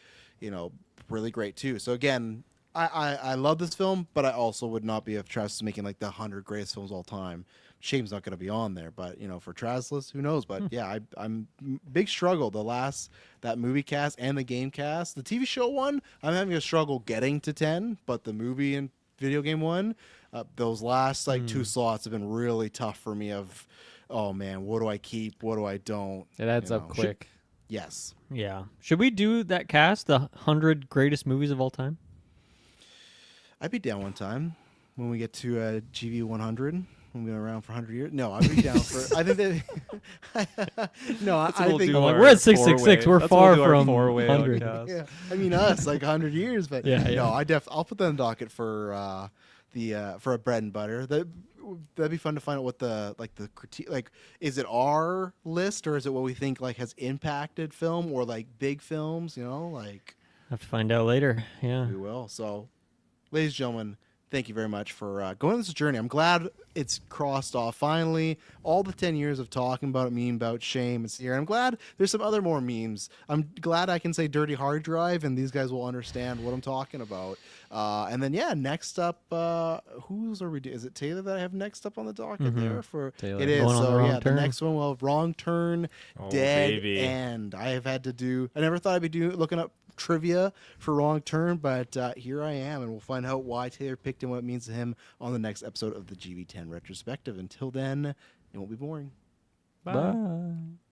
really great too. So again. I love this film, but I also would not be if Travis is making like the 100 greatest films all time. Shame's not going to be on there, but for Travis list, who knows? But yeah, I'm big struggle. That movie cast and the game cast, the TV show one, I'm having a struggle getting to 10, but the movie and video game one, those last like 2 slots have been really tough for me. Of oh man, what do I keep? What do I don't? It adds up quick. Yes. Yeah. Should we do that cast, the 100 greatest movies of all time? I'd be down one time when we get to GV 100. When we've been around for 100 years. No, I'd be down for. I think that. No, I think. We're at 666. We're far from 100. Yeah, I mean us like 100 years, but Yeah. no, I'll put that on the docket for for a bread and butter. That'd be fun to find out what the critique is it our list or is it what we think like has impacted film or like big films, Have to find out later. Yeah. we will. So ladies and gentlemen, thank you very much for going on this journey. I'm glad it's crossed off finally. All the 10 years of talking about it, meme about shame, it's here. I'm glad there's some other more memes. I'm glad I can say dirty hard drive and these guys will understand what I'm talking about. And then next up, whose are we doing? Is it Taylor that I have next up on the docket there? Taylor. It is. Going on the So Wrong the Turn. next one we'll have Wrong Turn, Oh, Dead baby. End. I have had to do. I never thought I'd be looking up trivia for Wrong Turn, but here I am, and we'll find out why Taylor picked and what it means to him on the next episode of the GV10 Retrospective. Until then, it won't be boring. Bye.